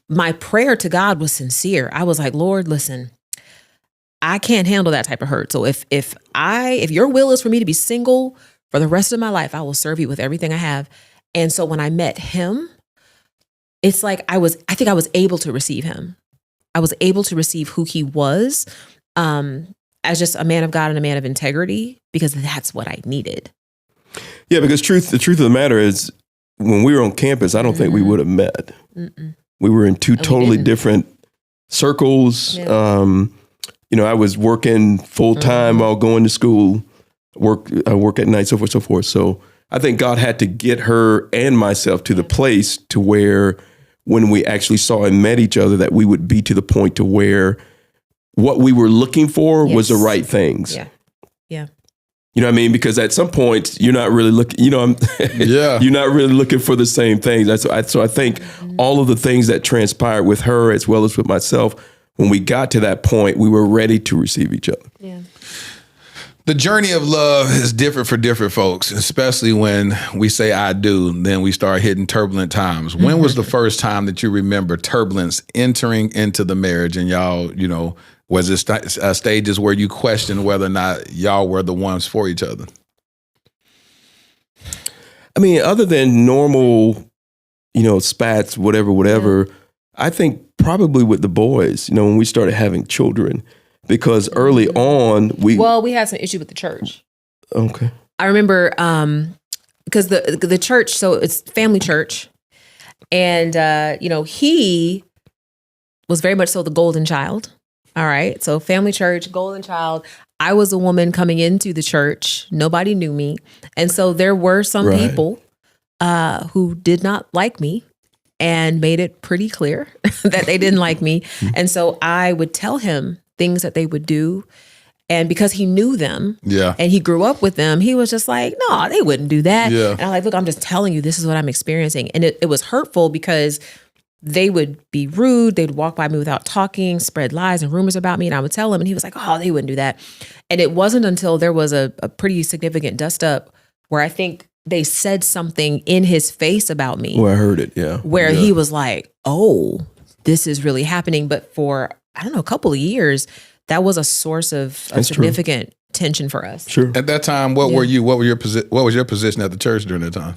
my prayer to God was sincere. I was like, Lord, listen, I can't handle that type of hurt. So if your will is for me to be single for the rest of my life, I will serve you with everything I have. And so when I met him, it's like I think I was able to receive him. I was able to receive who he was as just a man of God and a man of integrity, because that's what I needed. Yeah, because the truth of the matter is, when we were on campus, I don't think we would have met. We were in two totally different circles. Yeah. I was working full time while going to school, I work at night, so forth, so forth. So I think God had to get her and myself to the place to where when we actually saw and met each other, that we would be to the point to where what we were looking for was the right things. Yeah. Yeah. You know what I mean? Because at some point you're not really looking, you're not really looking for the same things. So I think all of the things that transpired with her as well as with myself, when we got to that point, we were ready to receive each other. Yeah. The journey of love is different for different folks, especially when we say I do, then we start hitting turbulent times. When was the first time that you remember turbulence entering into the marriage, and y'all, was it stages where you questioned whether or not y'all were the ones for each other? I mean, other than normal, spats, whatever, I think probably with the boys, when we started having children. Because early on, we had some issue with the church. Okay. I remember because the church, so it's family church, and he was very much so the golden child. All right, so family church, golden child. I was a woman coming into the church. Nobody knew me, and so there were some people who did not like me and made it pretty clear that they didn't like me. And so I would tell him things that they would do. And because he knew them and he grew up with them, he was just like, no, they wouldn't do that. Yeah. And I'm like, look, I'm just telling you, this is what I'm experiencing. And it was hurtful because they would be rude. They'd walk by me without talking, spread lies and rumors about me. And I would tell him, and he was like, oh, they wouldn't do that. And it wasn't until there was a pretty significant dust up where I think they said something in his face about me. Well, I heard it, yeah. Where he was like, oh, this is really happening. But for, I don't know, a couple of years, that was a source of significant tension for us. Sure. At that time, what were you? What was your position at the church during that time?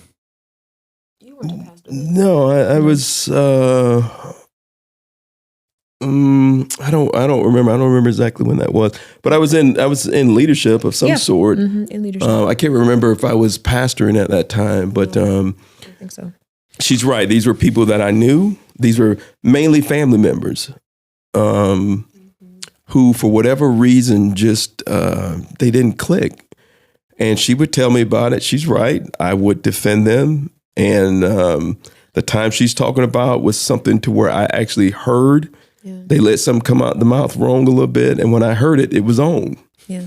You weren't the pastor. No, I was. I don't remember. I don't remember exactly when that was. But I was in leadership of some sort. In leadership. I can't remember if I was pastoring at that time, but I think so. She's right. These were people that I knew. These were mainly family members. Who, for whatever reason, just they didn't click. And she would tell me about it. She's right. I would defend them. And the time she's talking about was something to where I actually heard. Yeah. They let something come out the mouth wrong a little bit. And when I heard it, it was on. Yeah.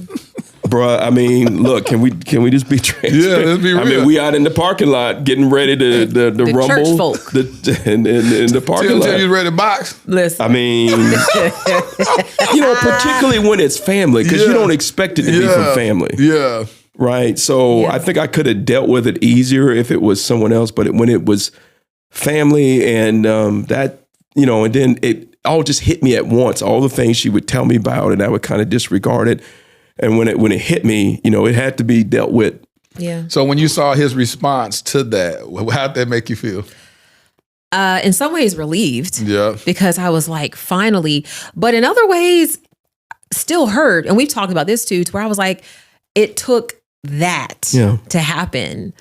Bruh, I mean, look, can we just be transparent? Yeah, let's be real. I mean, we out in the parking lot getting ready to the rumble. Church folk. In the parking lot. Tell you ready to box. Listen. I mean, particularly when it's family, because you don't expect it to be from family. Yeah. Right? So I think I could have dealt with it easier if it was someone else, but when it was family and that, and then it all just hit me at once. All the things she would tell me about, and I would kind of disregard it. And when it hit me, it had to be dealt with. Yeah. So when you saw his response to that, how'd that make you feel? In some ways relieved. Yeah. Because I was like, finally. But in other ways, still hurt. And we've talked about this too, to where I was like, it took that to happen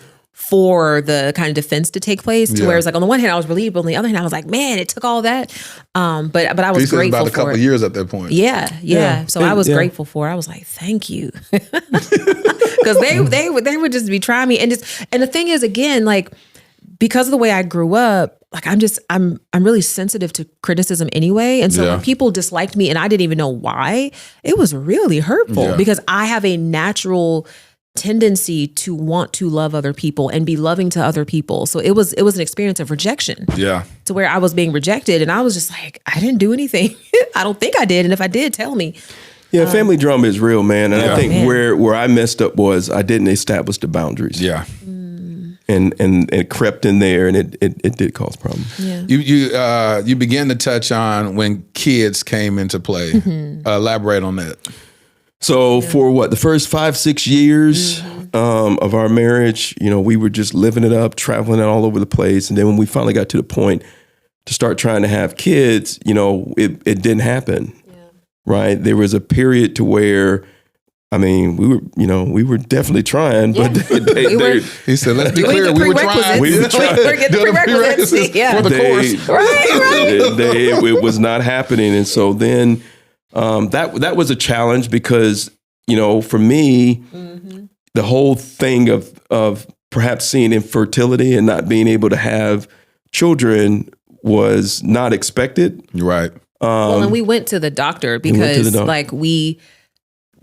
for the kind of defense to take place. To where it's like, on the one hand, I was relieved, but on the other hand, I was like, man, it took all that. But I was grateful about a couple for of years at that point. Yeah. So I was grateful for it. I was like, thank you. Because they would just be trying me. And the thing is, again, like, because of the way I grew up, like I'm really sensitive to criticism anyway. And so when people disliked me and I didn't even know why, it was really hurtful because I have a natural tendency to want to love other people and be loving to other people. So it was an experience of rejection. Yeah. To where I was being rejected and I was just like, I didn't do anything. I don't think I did. And if I did, tell me. Yeah, family drama is real, man. And I think where I messed up was I didn't establish the boundaries. Yeah. And it crept in there, and it did cause problems. Yeah. You began to touch on when kids came into play. Elaborate on that. So for the first 5-6 years of our marriage, we were just living it up, traveling all over the place. And then when we finally got to the point to start trying to have kids, it didn't happen. Yeah. Right? There was a period to where, I mean, we were definitely trying, but he said, let's be clear, we were trying. We were getting the prerequisites for the course. Right. It was not happening. And so then that was a challenge because, for me, the whole thing of perhaps seeing infertility and not being able to have children was not expected. Right. And we went to the doctor because we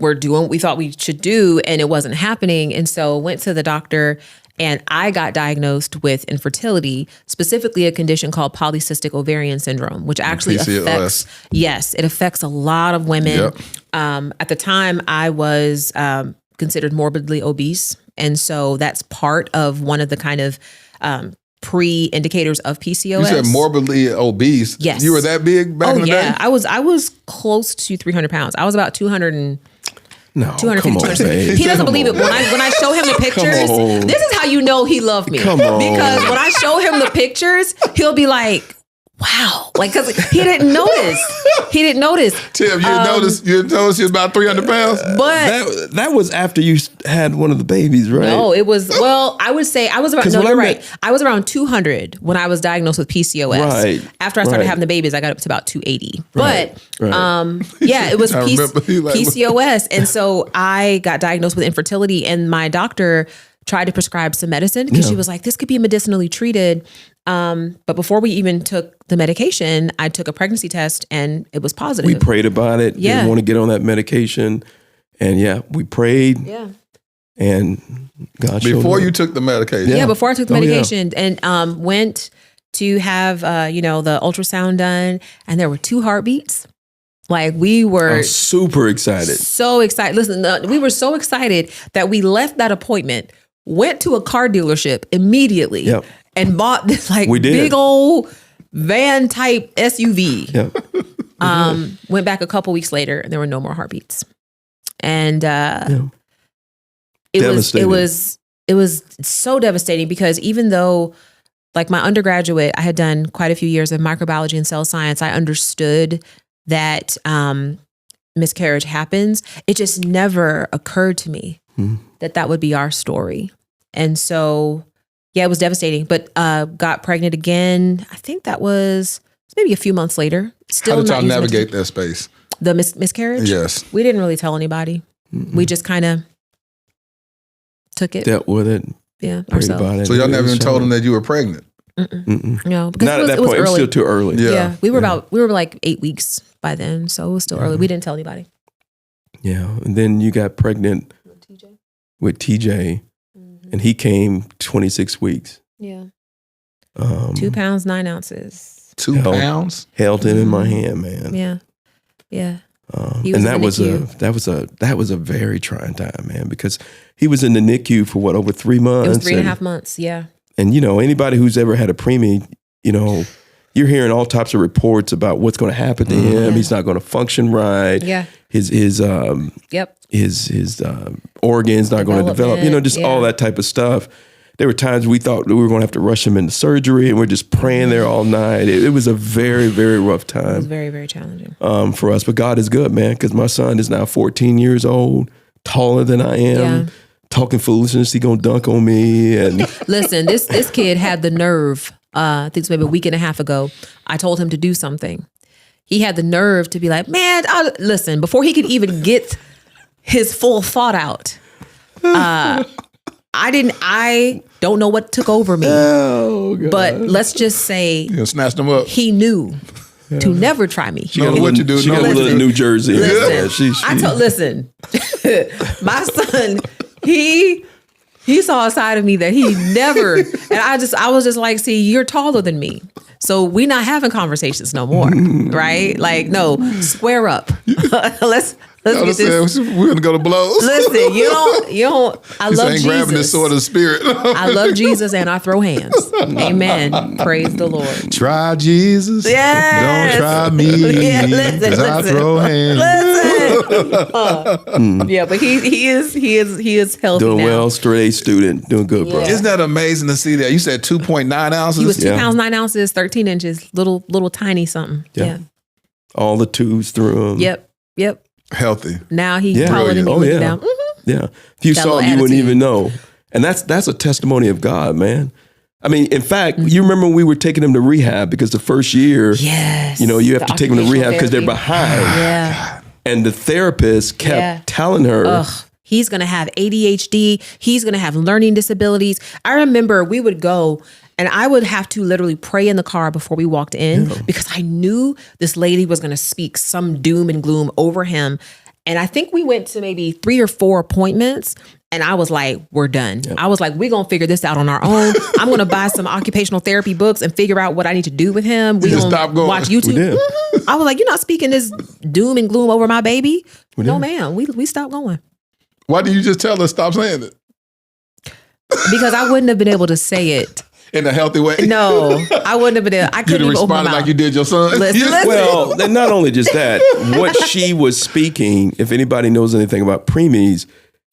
were doing what we thought we should do and it wasn't happening. And so went to the doctor and I got diagnosed with infertility, specifically a condition called polycystic ovarian syndrome, which actually affects a lot of women. Yep. At the time I was considered morbidly obese. And so that's part of one of the kind of pre-indicators of PCOS. You said morbidly obese. Yes. You were that big back in the day? I was close to 300 pounds. I was about 200 No, 250. He doesn't believe it. When I show him the pictures, this is how you know he loved me. Because when I show him the pictures, he'll be like, wow. Like, because he didn't notice. Tim, you noticed he was about 300 pounds? But that was after you had one of the babies, right? No, it was, I would say I was about, no, you're right. I was around 200 when I was diagnosed with PCOS. Right. After I started having the babies, I got up to about 280. But it was PCOS. And so I got diagnosed with infertility and my doctor tried to prescribe some medicine because she was like, this could be medicinally treated. But before we even took the medication, I took a pregnancy test and it was positive. We prayed about it. Yeah. Didn't want to get on that medication. And we prayed. Yeah. And God showed Before up. you took the medication. Yeah, before I took the medication and went to have, the ultrasound done and there were 2 heartbeats. Like we were super excited. So excited. Listen, we were so excited that we left that appointment, went to a car dealership immediately. Yep. And bought this big old van type SUV. Yeah. Went back a couple weeks later and there were no more heartbeats. And it was so devastating because even though like my undergraduate, I had done quite a few years of microbiology and cell science, I understood that miscarriage happens. It just never occurred to me that would be our story. And so it was devastating, but got pregnant again. I think that was maybe a few months later. Still, how did y'all navigate that space? The miscarriage? Yes. We didn't really tell anybody. Mm-mm. We just kind of took it. Dealt with it. Yeah, ourselves. So y'all never even told them that you were pregnant? Mm-mm. No, because not at that point. It was still too early. Yeah. We were like 8 weeks by then, so it was still early. We didn't tell anybody. Yeah, and then you got pregnant with TJ. And he came 26 weeks. Yeah. 2 pounds, 9 ounces. 2 pounds? Held him in my hand, man. Yeah. Yeah. And that was a very trying time, man, because he was in the NICU for over 3 months. It was 3.5 months. Yeah. And anybody who's ever had a preemie, you're hearing all types of reports about what's going to happen to him. Yeah. He's not going to function right. Yeah. His organs not going to develop, just all that type of stuff. There were times we thought that we were going to have to rush him into surgery and we're just praying there all night. It was a very, very rough time. It was very, very challenging for us. But God is good, man, because my son is now 14 years old, taller than I am, talking foolishness. He gonna dunk on me. And Listen, this kid had the nerve. I think it's maybe a week and a half ago. I told him to do something. He had the nerve to be like, man, listen, before he could even get his full thought out. I don't know what took over me. oh, God. But let's just say You snatched them up. he knew to never try me. Know what you do. She Know got a what you little do. New Jersey. Listen, Yeah, listen, my son, he saw a side of me that he never, and I was just like, see, you're taller than me. So we not having conversations no more, right? Like, no, square up. Let's get this. We're gonna go to blows. Listen, you don't. I love ain't grabbing this Jesus. sword of spirit. I love Jesus and I throw hands. Amen. Praise the Lord. Try Jesus. Yes. Don't try me. Yeah, listen, 'cause I listen. throw hands. Listen. Yeah, but he is healthy doing now. well, straight A student, doing good, bro. Yeah. Isn't that amazing to see that? You said 2.9 ounces. He was 2 Yeah. pounds 9 ounces, 13 inches, little tiny something. Yeah. All the twos through him. Yep. healthy. Now he's Yeah. taller than me. Oh, looking yeah. down. Yeah. If you Got a saw him, little you wouldn't attitude. even know. And that's a testimony of God, man. I mean, in fact, you remember when we were taking him to rehab because the first year, Yes. you have The to take them to occupational rehab because they're therapy. behind. Yeah. And the therapist kept Yeah. telling her, Ugh. He's going to have ADHD. He's going to have learning disabilities. I remember we would go and I would have to literally pray in the car before we walked in because I knew this lady was going to speak some doom and gloom over him. And I think we went to maybe 3 or 4 appointments and I was like, we're done. I was like, we're going to figure this out on our own. I'm going to buy some occupational therapy books and figure out what I need to do with him. We're just going stopped to going. watch YouTube. We did. I was like, you're not speaking this doom and gloom over my baby. No, did. ma'am. We stopped going. Why did you just tell us stop saying it Because I wouldn't have been able to say it. in a healthy way? No, I wouldn't have been able. I You'd couldn't have even open my responded mouth. like you did your son. Listen. well, then not only just that, what she was speaking, if anybody knows anything about preemies,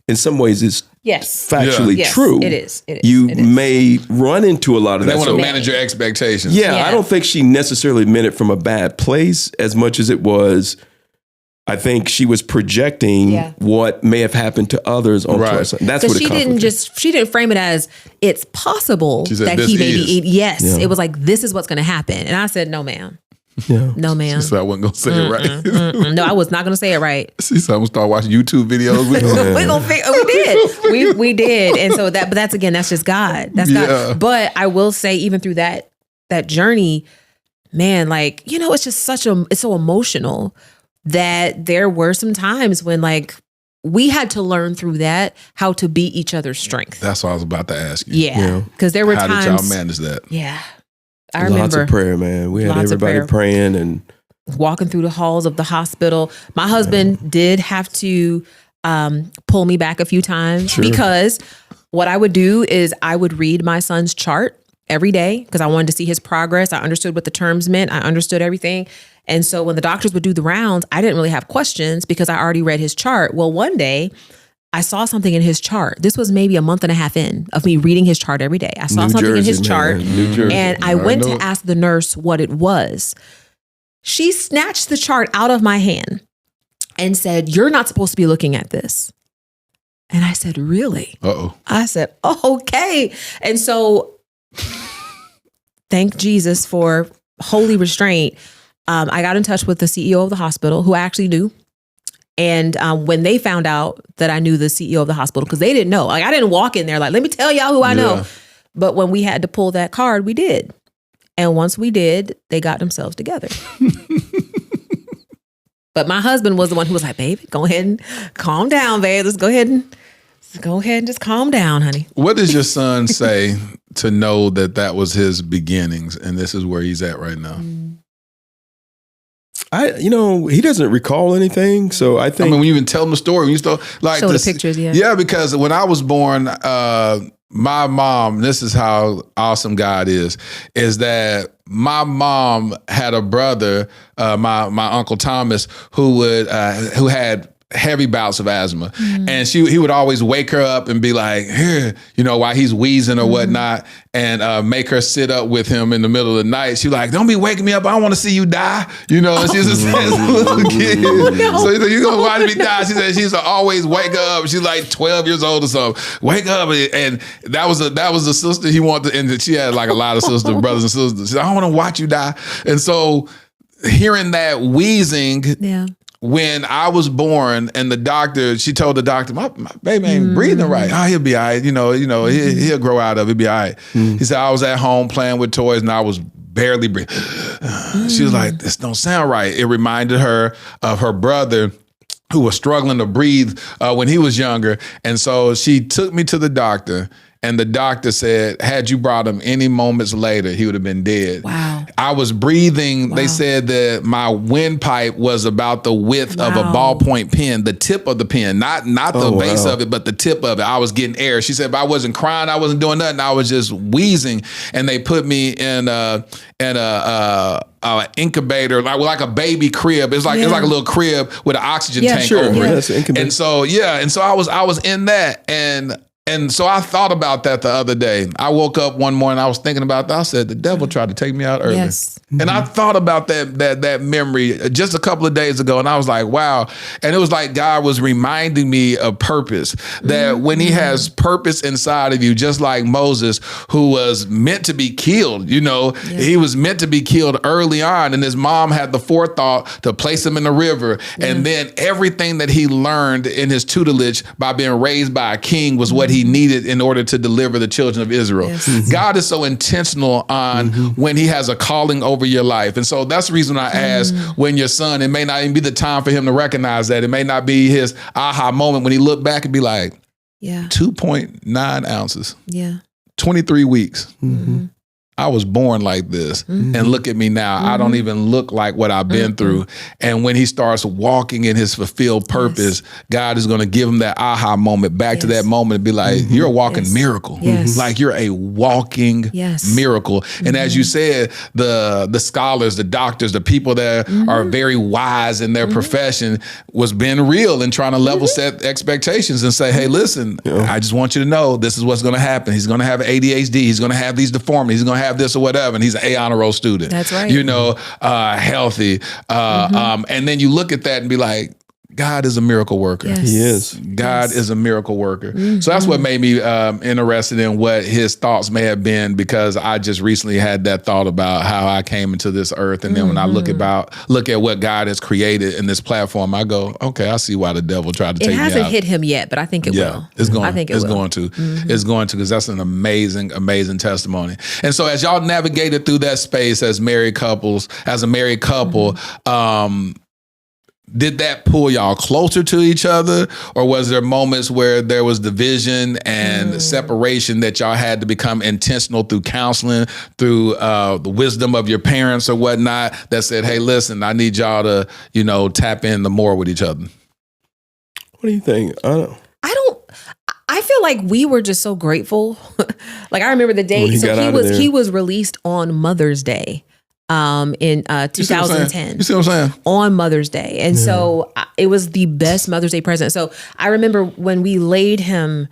in some ways is Yes. factually Yes, true. it is. It is. You It is. may run into a lot of They that. want to So, manage your expectations. yeah, Yeah. I don't think she necessarily meant it from a bad place as much as it was, I think she was projecting Yeah. what may have happened to others onto Right. her son. That's Because what it she comes didn't with. she didn't frame it as it's possible She said, that "This he may is." be. Yes, Yeah. it was like this is what's going to happen, and I said, no, ma'am, Yeah. no, ma'am. So I wasn't going to say it right. No, I was not going to say it right. See, so I'm going to start watching YouTube videos. We gonna figure. We did. We did, and so that. But that's just God. That's Yeah. God. But I will say, even through that journey, man, like it's just it's so emotional that there were some times when like we had to learn through that how to be each other's strength. That's what I was about to ask you. Yeah, because there were How times. did y'all manage that? Yeah, I Lots remember of prayer, man. We had Lots of everybody prayer. praying and walking through the halls of the hospital. My husband did have to pull me back a few times because what I would do is I would read my son's chart every day because I wanted to see his progress. I understood what the terms meant. I understood everything. And so when the doctors would do the rounds, I didn't really have questions because I already read his chart. Well, one day I saw something in his chart. This was maybe a month and a half in of me reading his chart every day. I saw New something in his Jersey, chart man. New Jersey. and I I went know to it. ask the nurse what it was. She snatched the chart out of my hand and said, "You're not supposed to be looking at this." And I said, "Really?" Uh-oh. I said, "Oh, okay." And so thank Jesus for holy restraint. I got in touch with the CEO of the hospital who I actually knew. And when they found out that I knew the CEO of the hospital, because they didn't know, like I didn't walk in there like, let me tell y'all who I know. Yeah. But when we had to pull that card, we did. And once we did, they got themselves together. But my husband was the one who was like, baby, go ahead and calm down, babe. Let's go ahead and just calm down, honey. What does your son say to know that that was his beginnings and this is where he's at right now? he doesn't recall anything. So I I think mean, when you even tell him the story, when you start like Show the this- pictures, yeah. Yeah, because when I was born, my mom, this is how awesome God is that my mom had a brother, my Uncle Thomas, who had heavy bouts of asthma. And he would always wake her up and be like, here, while he's wheezing or whatnot, and make her sit up with him in the middle of the night. She's like, don't be waking me up. I don't want to see you die. And she's just a little kid. So he said, you going to watch me die? She said she used to always wake her up. She's like 12 years old or something. Wake up. And that was the sister he wanted to, and she had like a lot of sisters, brothers and sisters. She said, I don't want to watch you die. And so hearing that wheezing, when I was born, and she told the doctor, my baby ain't breathing right. Oh, he'll be all right. He'll grow out of it. He'll be all right. He said, I was at home playing with toys and I was barely breathing. She was like, this don't sound right. It reminded her of her brother who was struggling to breathe when he was younger. And so she took me to the doctor. And the doctor said, had you brought him any moments later, he would have been dead. Wow. I was breathing. Wow. They said that my windpipe was about the width of a ballpoint pen, the tip of the pen, not the base of it, but the tip of it. I was getting air. She said, but I wasn't crying. I wasn't doing nothing. I was just wheezing. And they put me in a incubator, like a baby crib. It's like a little crib with an oxygen tank over it. That's an incubator. And so I was in that, and so I thought about that the other day. I woke up one morning, I was thinking about that. I said, the devil tried to take me out early. Yes. And I thought about that memory just a couple of days ago, and I was like, wow. And it was like God was reminding me of purpose, that when he has purpose inside of you, just like Moses, who was meant to be killed, he was meant to be killed early on, and his mom had the forethought to place him in the river. And then everything that he learned in his tutelage by being raised by a king was what he needed in order to deliver the children of Israel. Yes. God is so intentional on when he has a calling over your life. And so that's the reason I asked, when your son, it may not even be the time for him to recognize that. It may not be his aha moment when he look back and be like, 2.9 ounces. 23 weeks. I was born like this, and look at me now. I don't even look like what I've been through. And when he starts walking in his fulfilled purpose, God is going to give him that aha moment back to that moment and be like, you're a walking miracle. Like you're a walking miracle. And as you said, the scholars, the doctors, the people that are very wise in their profession was being real and trying to level set expectations and say, hey, listen, I just want you to know this is what's going to happen. He's going to have ADHD. He's going to have these deformities. He's going to have this or whatever, and he's an A honor roll student. That's right. Healthy. And then you look at that and be like, God is a miracle worker. Yes. He is. God is a miracle worker. So that's what made me interested in what his thoughts may have been, because I just recently had that thought about how I came into this earth. And then when I look at what God has created in this platform, I go, okay, I see why the devil tried to take me out. It hasn't hit him yet, but I think it will. It's going. I think it's going to. It's going to, because that's an amazing, amazing testimony. And so as y'all navigated through that space as a married couple, did that pull y'all closer to each other, or was there moments where there was division and separation that y'all had to become intentional through counseling, through the wisdom of your parents or whatnot, that said, hey, listen, I need y'all to, tap in more with each other? What do you think? I feel like we were just so grateful. Like I remember the day, he was released on Mother's Day. In 2010. You see what I'm saying? On Mother's Day. And so it was the best Mother's Day present. So I remember when we laid him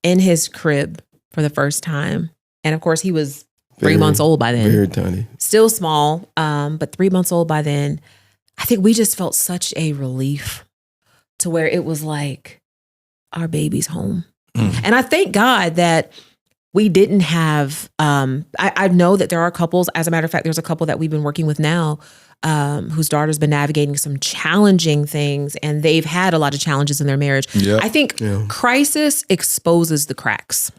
in his crib for the first time. And of course he was 3 months old by then. Very tiny. Still small, but 3 months old by then. I think we just felt such a relief to where it was like our baby's home. And I thank God that we didn't have, I know that there are couples, as a matter of fact, there's a couple that we've been working with now whose daughter's been navigating some challenging things, and they've had a lot of challenges in their marriage. Yep. I think crisis exposes the cracks,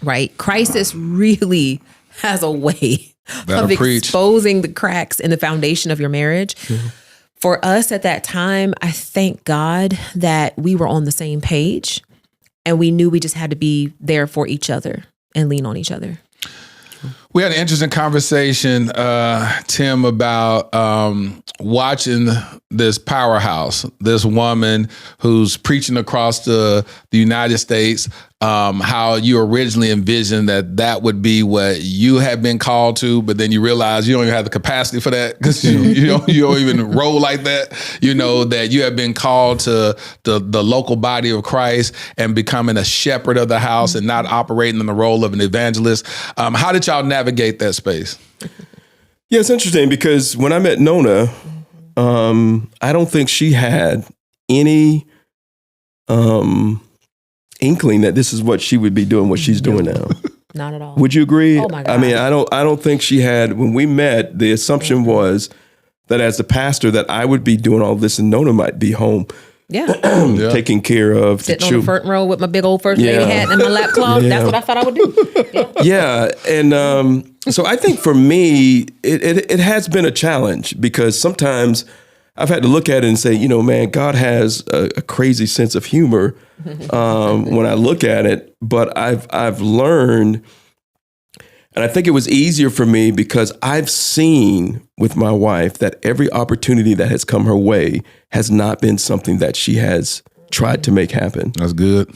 right? Crisis really has a way of exposing the cracks in the foundation of your marriage. For us at that time, I thank God that we were on the same page. And we knew we just had to be there for each other and lean on each other. We had an interesting conversation, Tim, about watching this powerhouse, this woman who's preaching across the United States, how you originally envisioned that would be what you had been called to, but then you realize you don't even have the capacity for that because you don't even roll like that. You know, that you have been called to the local body of Christ and becoming a shepherd of the house and not operating in the role of an evangelist. How did y'all navigate that space? Yeah, it's interesting because when I met Nona, I don't think she had any inkling that this is what she would be doing, what she's doing now. Not at all. Would you agree? Oh my God. I mean, I don't think she had, when we met, the assumption was that as the pastor that I would be doing all this and Nona might be home. Yeah. Taking care of sitting on the front row with my big old first lady hat and my lap cloth. Yeah. That's what I thought I would do. Yeah. And so I think for me, it has been a challenge because sometimes I've had to look at it and say, you know, man, God has a crazy sense of humor when I look at it. But I've learned, and I think it was easier for me because I've seen with my wife that every opportunity that has come her way has not been something that she has tried to make happen. That's good.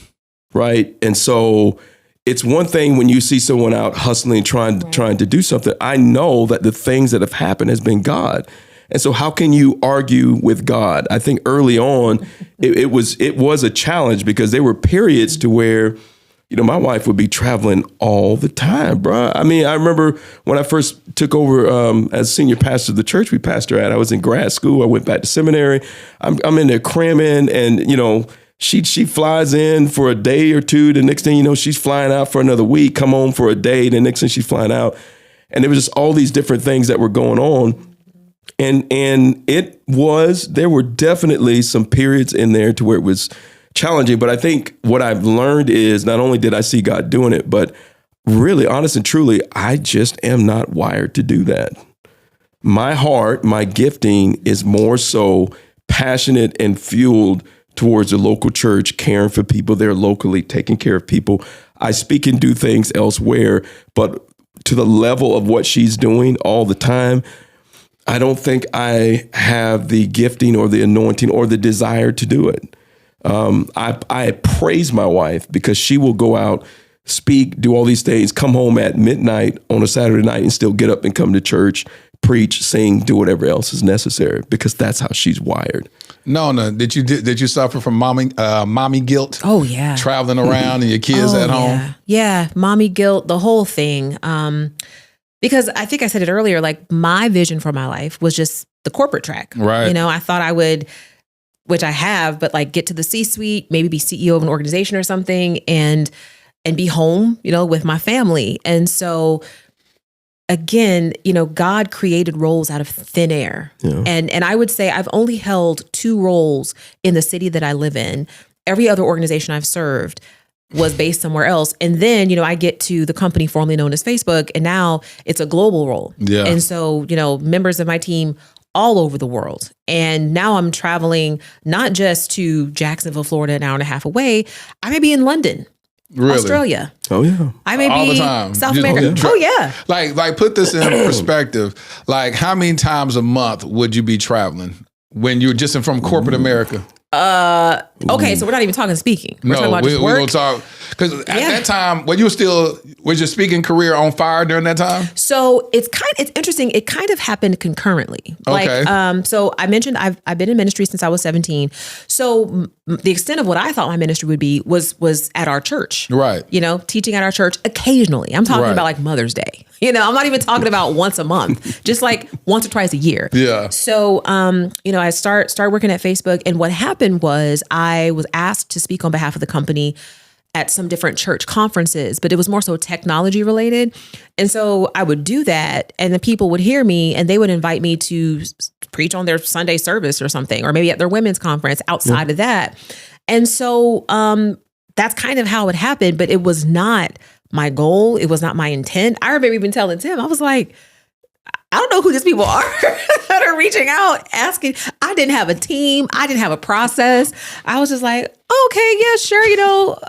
Right. And so it's one thing when you see someone out hustling, trying to do something. I know that the things that have happened has been God. And so how can you argue with God? I think early on, it was a challenge because there were periods to where, you know, my wife would be traveling all the time, bro. I mean, I remember when I first took over as senior pastor of the church we pastor at, I was in grad school. I went back to seminary. I'm in there cramming and, you know, she flies in for a day or two. The next thing you know, she's flying out for another week, come home for a day. The next thing she's flying out. And there was just all these different things that were going on. And there were definitely some periods in there to where it was challenging. But I think what I've learned is not only did I see God doing it, but really, honest and truly, I just am not wired to do that. My heart, my gifting is more so passionate and fueled towards the local church, caring for people there locally, taking care of people. I speak and do things elsewhere, but to the level of what she's doing all the time, I don't think I have the gifting or the anointing or the desire to do it. I praise my wife because she will go out, speak, do all these things, come home at midnight on a Saturday night and still get up and come to church, preach, sing, do whatever else is necessary because that's how she's wired. Nona, did you suffer from mommy guilt? Oh yeah, traveling around and your kids at home. Yeah, mommy guilt, the whole thing. Because I think I said it earlier, like my vision for my life was just the corporate track. Right. You know, I thought I would, which I have, but like get to the C-suite, maybe be CEO of an organization or something and be home, you know, with my family. And so again, you know, God created roles out of thin air. Yeah. And I would say I've only held 2 roles in the city that I live in. Every other organization I've served was based somewhere else. And then, you know, I get to the company formerly known as Facebook, and now it's a global role. Yeah. And so, you know, members of my team all over the world. And now I'm traveling not just to Jacksonville, Florida, an hour and a half away. I may be in London, really? Australia. Oh yeah. I may all be the time. South America. Oh yeah. Like put this in perspective. Like how many times a month would you be traveling when you're just from corporate America? Okay, so we're not even talking speaking. We're talking about just work. We're gonna talk because at that time, was your speaking career on fire during that time? So it's interesting. It kind of happened concurrently. Okay. Like, so I mentioned I've been in ministry since I was 17. So the extent of what I thought my ministry would be was at our church. Right. You know, teaching at our church occasionally. I'm talking about like Mother's Day. You know, I'm not even talking about once a month, just like once or twice a year. Yeah. So, you know, I started working at Facebook, and what happened was I was asked to speak on behalf of the company at some different church conferences, but it was more so technology related. And so I would do that, and the people would hear me and they would invite me to preach on their Sunday service or something, or maybe at their women's conference outside of that. And so that's kind of how it happened, but it was not my goal. It was not my intent. I remember even telling Tim, I was like, I don't know who these people are that are reaching out, asking. I didn't have a team. I didn't have a process. I was just like, okay, yeah, sure,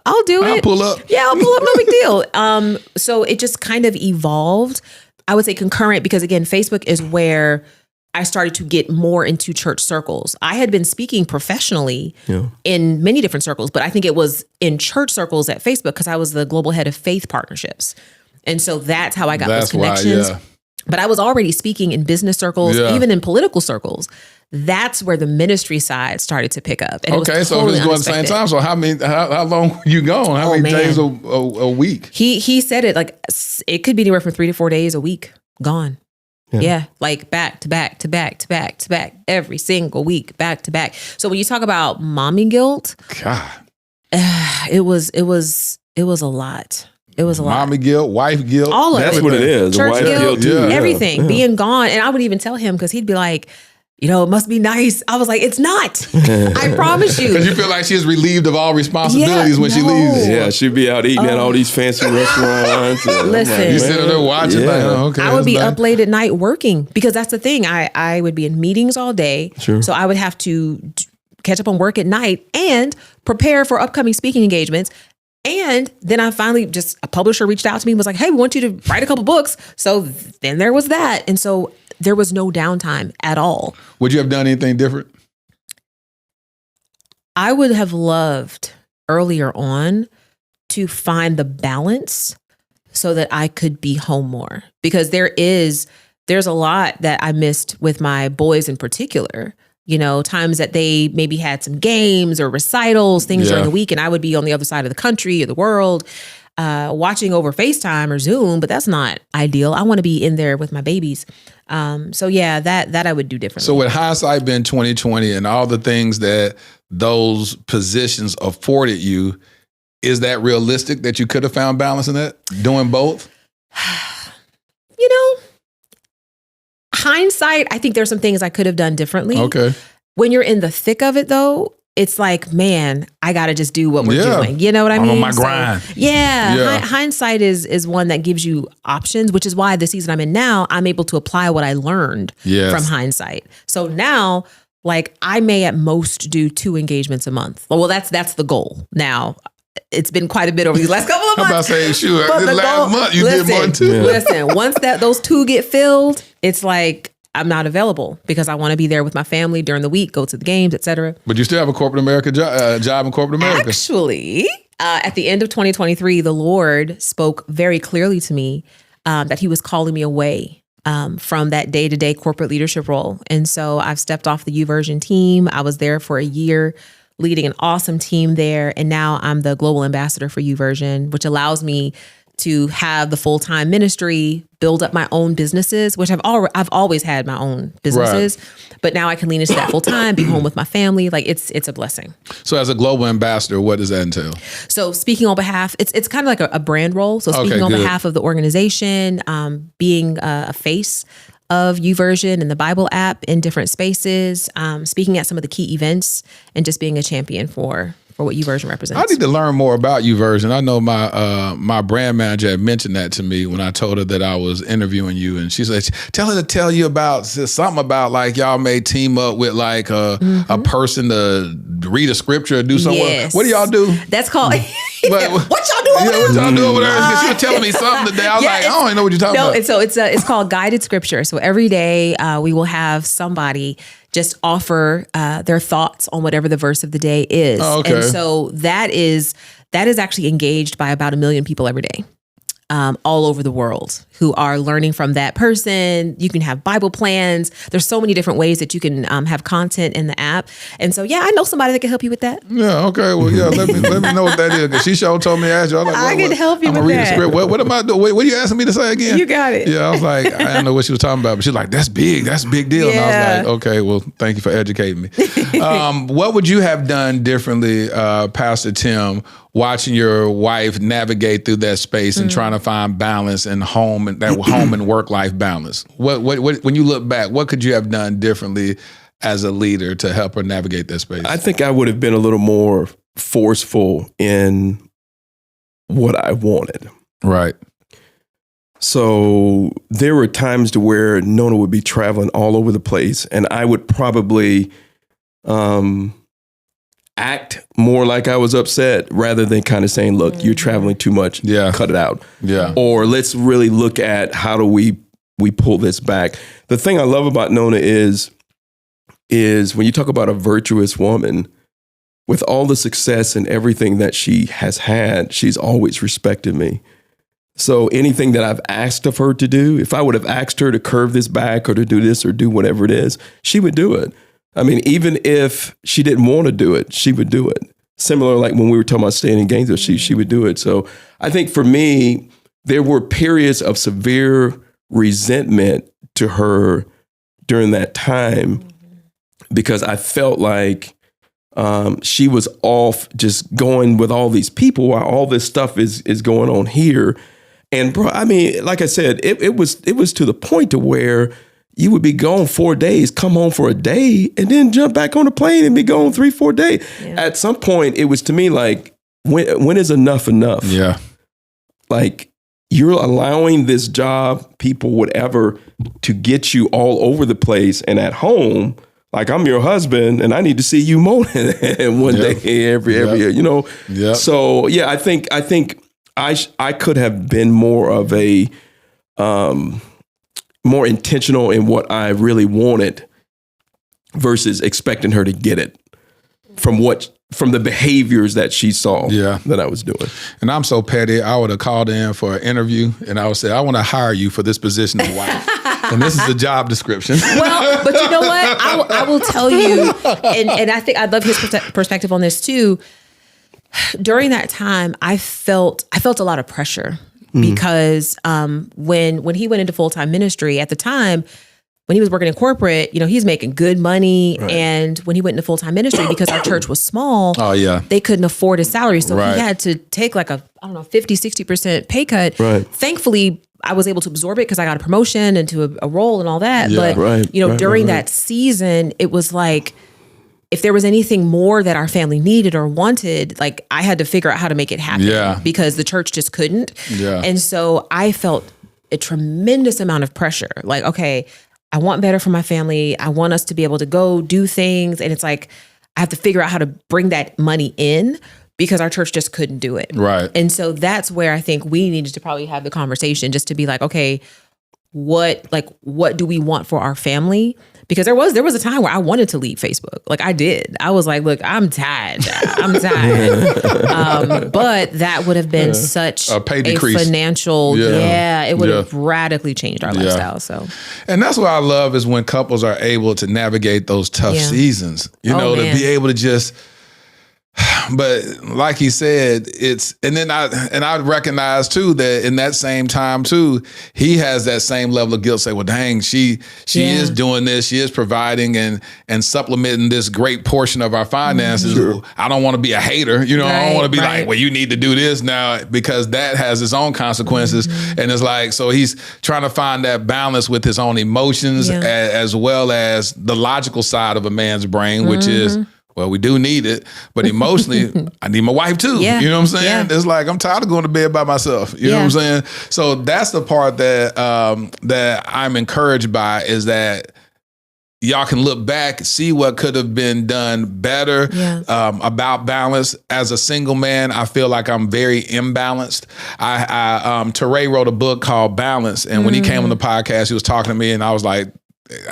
I'll do it. I'll pull up. Yeah, I'll pull up, no big deal. So it just kind of evolved. I would say concurrent because, again, Facebook is where I started to get more into church circles. I had been speaking professionally in many different circles, but I think it was in church circles at Facebook because I was the global head of faith partnerships. And so that's how I got those connections. But I was already speaking in business circles, even in political circles. That's where the ministry side started to pick up. And so it was going at the same time. So how long were you gone? How many days a week? He said it like it could be anywhere from 3 to 4 days a week gone. Yeah, like back to back to back to back to back every single week, back to back. So when you talk about mommy guilt, God, it was a lot. It was a lot. Mommy guilt, wife guilt. All of it. That's what it is. Church Wife guilt, too. everything. Being gone. And I would even tell him because he'd be like, it must be nice. I was like, it's not. I promise you. Because you feel like she's relieved of all responsibilities when she leaves. Yeah, she'd be out eating at all these fancy restaurants. Listen. You sitting there watching like, okay. I would be up late at night working because that's the thing. I would be in meetings all day. Sure. So I would have to catch up on work at night and prepare for upcoming speaking engagements. And then I finally a publisher reached out to me and was like, hey, we want you to write a couple books. So then there was that. And so there was no downtime at all. Would you have done anything different? I would have loved earlier on to find the balance so that I could be home more because there's a lot that I missed with my boys in particular. Times that they maybe had some games or recitals, things during the week, and I would be on the other side of the country or the world watching over FaceTime or Zoom, but that's not ideal. I want to be in there with my babies. That I would do differently. So with hindsight being 2020 and all the things that those positions afforded you, is that realistic that you could have found balance in that, doing both? Hindsight, I think there's some things I could have done differently. Okay. When you're in the thick of it, though, it's like, man, I got to just do what we're doing. You know what I mean? I'm on my grind. Hindsight is one that gives you options, which is why the season I'm in now, I'm able to apply what I learned from hindsight. So now, like, I may at most do 2 engagements a month. Well, that's the goal. Now, it's been quite a bit over these last couple of months. I'm about to say, sure, this last month you did more than 2. Listen, once those 2 get filled, it's like I'm not available because I want to be there with my family during the week, go to the games, etc. But you still have a corporate America job in corporate America. Actually, at the end of 2023, the Lord spoke very clearly to me that He was calling me away from that day-to-day corporate leadership role. And so I've stepped off the YouVersion team. I was there for a year, leading an awesome team there. And now I'm the global ambassador for YouVersion, which allows me to have the full-time ministry, build up my own businesses, which I've always had my own businesses, but now I can lean into that full-time, be home with my family. Like it's a blessing. So as a global ambassador, what does that entail? So speaking on behalf, it's kind of like a brand role. So speaking on behalf of the organization, being a face of YouVersion and the Bible app in different spaces, speaking at some of the key events, and just being a champion for what YouVersion represents. I need to learn more about YouVersion. I know my brand manager had mentioned that to me when I told her that I was interviewing you, and she said, "Tell her to tell you about something about like y'all may team up with like a person to read a scripture or do something." Yes. What do y'all do? That's called. What y'all do over there? What y'all do over there? Because you were telling me something today. I was like, I don't even know what you're talking about. And so it's called guided scripture. So every day we will have somebody just offer their thoughts on whatever the verse of the day is. Oh, okay. And so that is actually engaged by about 1 million people every day. All over the world who are learning from that person. You can have Bible plans. There's so many different ways that you can have content in the app. And so, I know somebody that can help you with that. Yeah, okay. Well, let me know what that is. Because she sure told me to ask you. I can help you with that. I'm going to read the script. What am I doing? What are you asking me to say again? You got it. Yeah, I was like, I didn't know what she was talking about. But she's like, that's big. That's a big deal. Yeah. And I was like, okay, well, thank you for educating me. What would you have done differently, Pastor Tim, watching your wife navigate through that space and trying to find balance in home and that home and work life balance? What when you look back, what could you have done differently as a leader to help her navigate that space? I think I would have been a little more forceful in what I wanted. Right. So there were times to where Nona would be traveling all over the place, and I would probably act more like I was upset rather than kind of saying, look, you're traveling too much. Yeah. Cut it out. Yeah. Or let's really look at how do we pull this back. The thing I love about Nona is when you talk about a virtuous woman, with all the success and everything that she has had, she's always respected me. So anything that I've asked of her to do, if I would have asked her to curve this back or to do this or do whatever it is, she would do it. I mean, even if she didn't want to do it, she would do it. Similar, like when we were talking about staying in Gainesville, she would do it. So I think for me, there were periods of severe resentment to her during that time because I felt like she was off just going with all these people while all this stuff is going on here. And bro, I mean, like I said, it was to the point to where you would be gone 4 days, come home for a day, and then jump back on the plane and be gone 3-4 days. Yeah. At some point, it was to me like, when is enough enough? Yeah. Like, you're allowing this job, people, whatever, to get you all over the place, and at home, like, I'm your husband, and I need to see you moaning one day every year, you know. Yeah. So yeah, I think I could have been more of a more intentional in what I really wanted versus expecting her to get it from the behaviors that she saw that I was doing. And I'm so petty, I would have called in for an interview and I would say, I want to hire you for this position of wife. And this is the job description. Well, but you know what? I will tell you, and I think I'd love his perspective on this too. During that time, I felt a lot of pressure because when he went into full-time ministry at the time, when he was working in corporate, you know, he's making good money. Right. And when he went into full-time ministry, because our church was small, they couldn't afford his salary. So he had to take like 50, 60% pay cut. Right. Thankfully, I was able to absorb it because I got a promotion into a role and all that. Yeah, but, you know, during that season, it was like, if there was anything more that our family needed or wanted, like I had to figure out how to make it happen because the church just couldn't. Yeah. And so I felt a tremendous amount of pressure. Like, okay, I want better for my family. I want us to be able to go do things. And it's like, I have to figure out how to bring that money in because our church just couldn't do it. Right. And so that's where I think we needed to probably have the conversation just to be like, okay, what do we want for our family? Because there was a time where I wanted to leave Facebook. Like I did. I was like, look, I'm tired. But that would have been such a financial, it would have radically changed our lifestyle. So, and that's what I love is when couples are able to navigate those tough seasons, to be able to just, but like he said, I recognize too that in that same time too, he has that same level of guilt. Say, well, dang, she is doing this, she is providing and supplementing this great portion of our finances. Mm-hmm. I don't want to be a hater, I don't want to be like, well, you need to do this now because that has its own consequences. Mm-hmm. And it's like, so he's trying to find that balance with his own emotions as well as the logical side of a man's brain, which is, well, we do need it, but emotionally, I need my wife too. Yeah. You know what I'm saying? Yeah. It's like, I'm tired of going to bed by myself. You know what I'm saying? So that's the part that that I'm encouraged by is that y'all can look back, see what could have been done better about balance. As a single man, I feel like I'm very imbalanced. Teray wrote a book called Balance, and when he came on the podcast, he was talking to me, and I was like,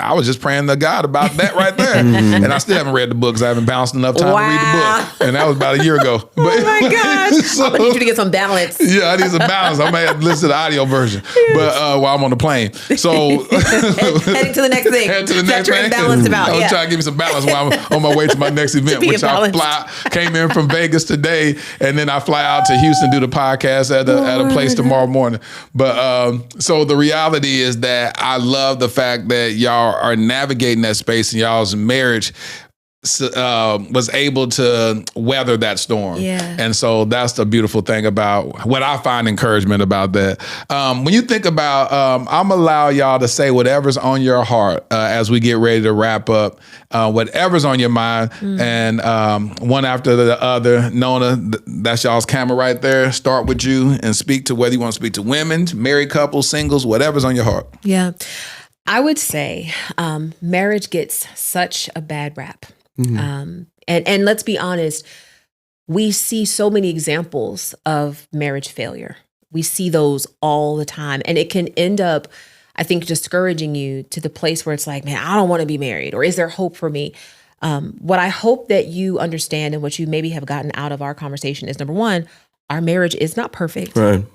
I was just praying to God about that right there. And I still haven't read the book because I haven't balanced enough time to read the book. And that was about a year ago. Oh my gosh. So, I'm going to need you to get some balance. Yeah, I need some balance. I may have to listen to the audio version but while I'm on the plane. So heading to the next thing. Head to the next thing. About. I was trying to give me some balance while I'm on my way to my next event, which came in from Vegas today. And then I fly out to Houston, do the podcast at a place tomorrow morning. But so the reality is that I love the fact that y'all are navigating that space in y'all's marriage was able to weather that storm. Yeah. And so that's the beautiful thing about what I find encouragement about that. When you think about, I'm allow y'all to say whatever's on your heart as we get ready to wrap up, whatever's on your mind, and one after the other. Nona, that's y'all's camera right there. Start with you and speak to whether you want to speak to women, married couples, singles, whatever's on your heart. Yeah. I would say marriage gets such a bad rap. And let's be honest, we see so many examples of marriage failure. We see those all the time. And it can end up, I think, discouraging you to the place where it's like, man, I don't want to be married. Or is there hope for me? What I hope that you understand and what you maybe have gotten out of our conversation is, number one, our marriage is not perfect. Right.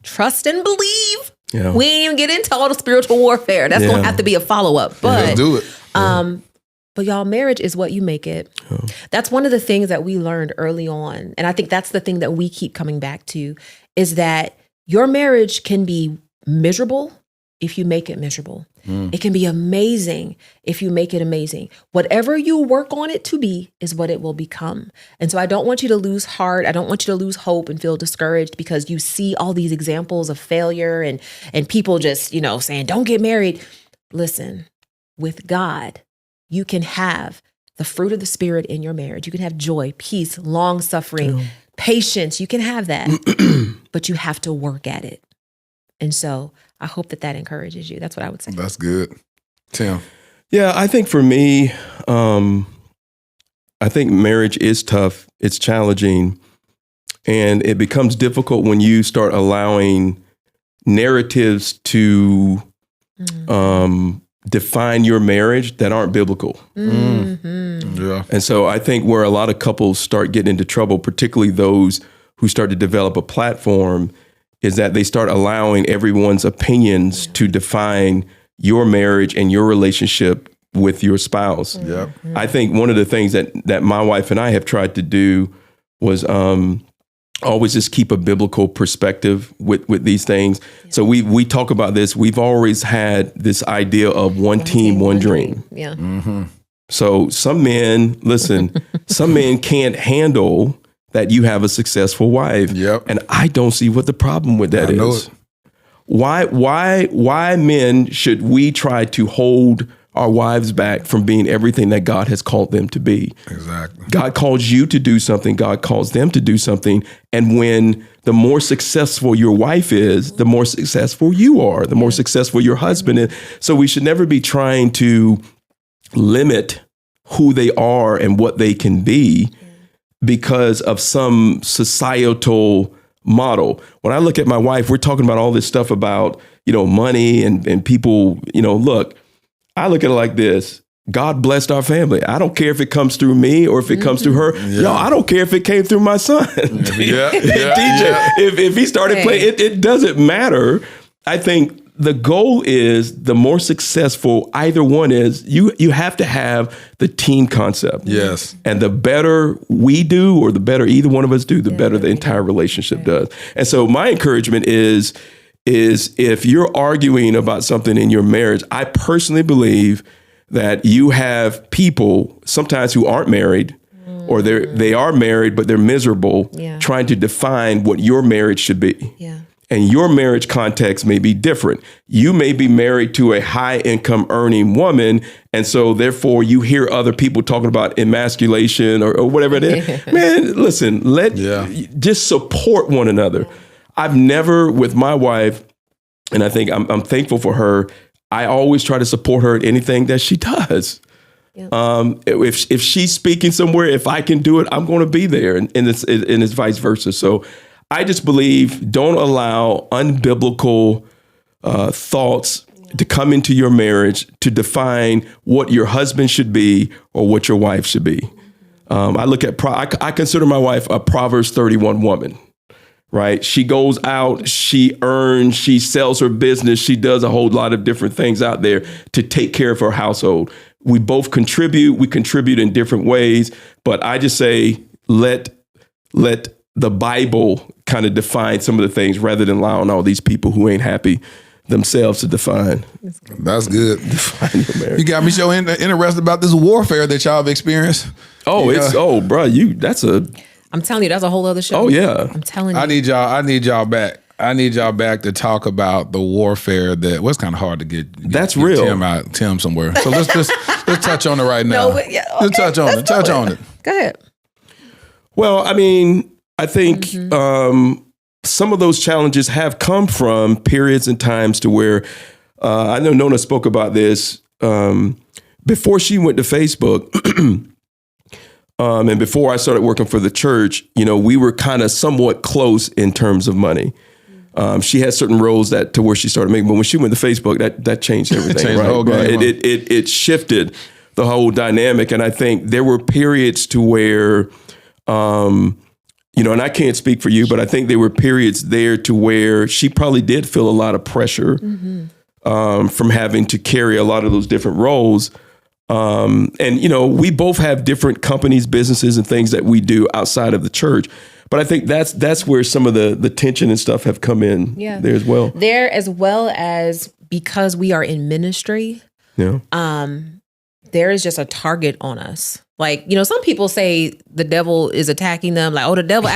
Trust and believe. Yeah. We ain't even get into all the spiritual warfare. That's going to have to be a follow-up. But Let's do it. But y'all, marriage is what you make it. Oh. That's one of the things that we learned early on. And I think that's the thing that we keep coming back to, is that your marriage can be miserable if you make it miserable. It can be amazing if you make it amazing. Whatever you work on it to be is what it will become. And so I don't want you to lose heart. I don't want you to lose hope and feel discouraged because you see all these examples of failure and people just, saying, don't get married. Listen, with God, you can have the fruit of the Spirit in your marriage. You can have joy, peace, long suffering, patience. You can have that, but you have to work at it. And so I hope that encourages you. That's what I would say. That's good. Tim. Yeah, I think for me, I think marriage is tough. It's challenging. And it becomes difficult when you start allowing narratives to define your marriage that aren't biblical. Yeah. And so I think where a lot of couples start getting into trouble, particularly those who start to develop a platform, is that they start allowing everyone's opinions to define your marriage and your relationship with your spouse. Yep. I think one of the things that my wife and I have tried to do was always just keep a biblical perspective with these things. Yeah. So we talk about this. We've always had this idea of one team, one dream. Yeah. Mm-hmm. So some men, listen, some men can't handle that you have a successful wife. Yep. And I don't see what the problem with that is. It. Why men should we try to hold our wives back from being everything that God has called them to be? Exactly. God calls you to do something. God calls them to do something. And when the more successful your wife is, the more successful you are, the more successful your husband is. So we should never be trying to limit who they are and what they can be because of some societal model. When I look at my wife, we're talking about all this stuff about, money and people, look, I look at it like this. God blessed our family. I don't care if it comes through me or if it comes through her. Yeah. Yo, I don't care if it came through my son. Yeah. DJ, if he started playing, it doesn't matter. I think the goal is the more successful either one is, you have to have the team concept. Yes. And the better we do, or the better either one of us do, the better the entire relationship does. And so my encouragement is if you're arguing about something in your marriage, I personally believe that you have people sometimes who aren't married, or they are married, but they're miserable, trying to define what your marriage should be. Yeah. And your marriage context may be different. You may be married to a high income earning woman. And so therefore you hear other people talking about emasculation or whatever it is. Man, listen, just support one another. I've never, with my wife, and I think I'm thankful for her, I always try to support her in anything that she does. Yeah. If she's speaking somewhere, if I can do it, I'm going to be there, and it's vice versa. So I just believe, don't allow unbiblical thoughts to come into your marriage to define what your husband should be or what your wife should be. I consider my wife a Proverbs 31 woman. Right? She goes out, she earns, she sells her business, she does a whole lot of different things out there to take care of her household. We both contribute in different ways, but I just say, let the Bible kind of define some of the things rather than allowing all these people who ain't happy themselves to define That's good. your marriage. You got me so interested about this warfare that y'all have experienced. Oh, Yeah. bro, that's a. I'm telling you, that's a whole other show. Oh yeah. I'm telling you. I need y'all back. I need y'all back to talk about the warfare that was kind of hard to get. That's real. Tim somewhere. So let's touch on it right now. No, but yeah, okay, let's touch on let's it. Touch do on it. Go ahead. Well, I mean, I think some of those challenges have come from periods and times to where I know Nona spoke about this before she went to Facebook. And before I started working for the church, we were kind of somewhat close in terms of money. She had certain roles to where she started making, but when she went to Facebook, that changed everything. Changed right? the whole game, It shifted the whole dynamic, and I think there were periods to where, and I can't speak for you, but I think there were periods there to where she probably did feel a lot of pressure from having to carry a lot of those different roles. And we both have different companies, businesses, and things that we do outside of the church. But I think that's where some of the tension and stuff have come in there as well. There, as well as because we are in ministry, Yeah. there is just a target on us. Like, some people say the devil is attacking them. Like, oh, the devil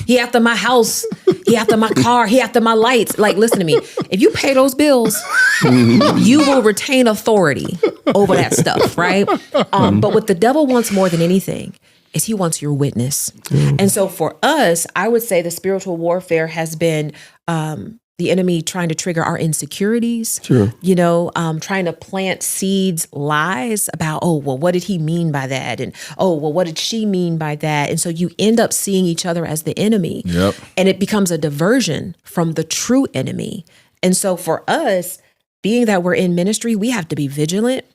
he after my house, he after my car, he after my lights. Like, listen to me. If you pay those bills, you will retain authority over that stuff, right? But what the devil wants more than anything is he wants your witness. And so for us, I would say the spiritual warfare has been the enemy trying to trigger our insecurities, trying to plant seeds, lies about, oh, well, what did he mean by that? And, oh, well, what did she mean by that? And so you end up seeing each other as the enemy. Yep. And it becomes a diversion from the true enemy. And so for us, being that we're in ministry, we have to be vigilant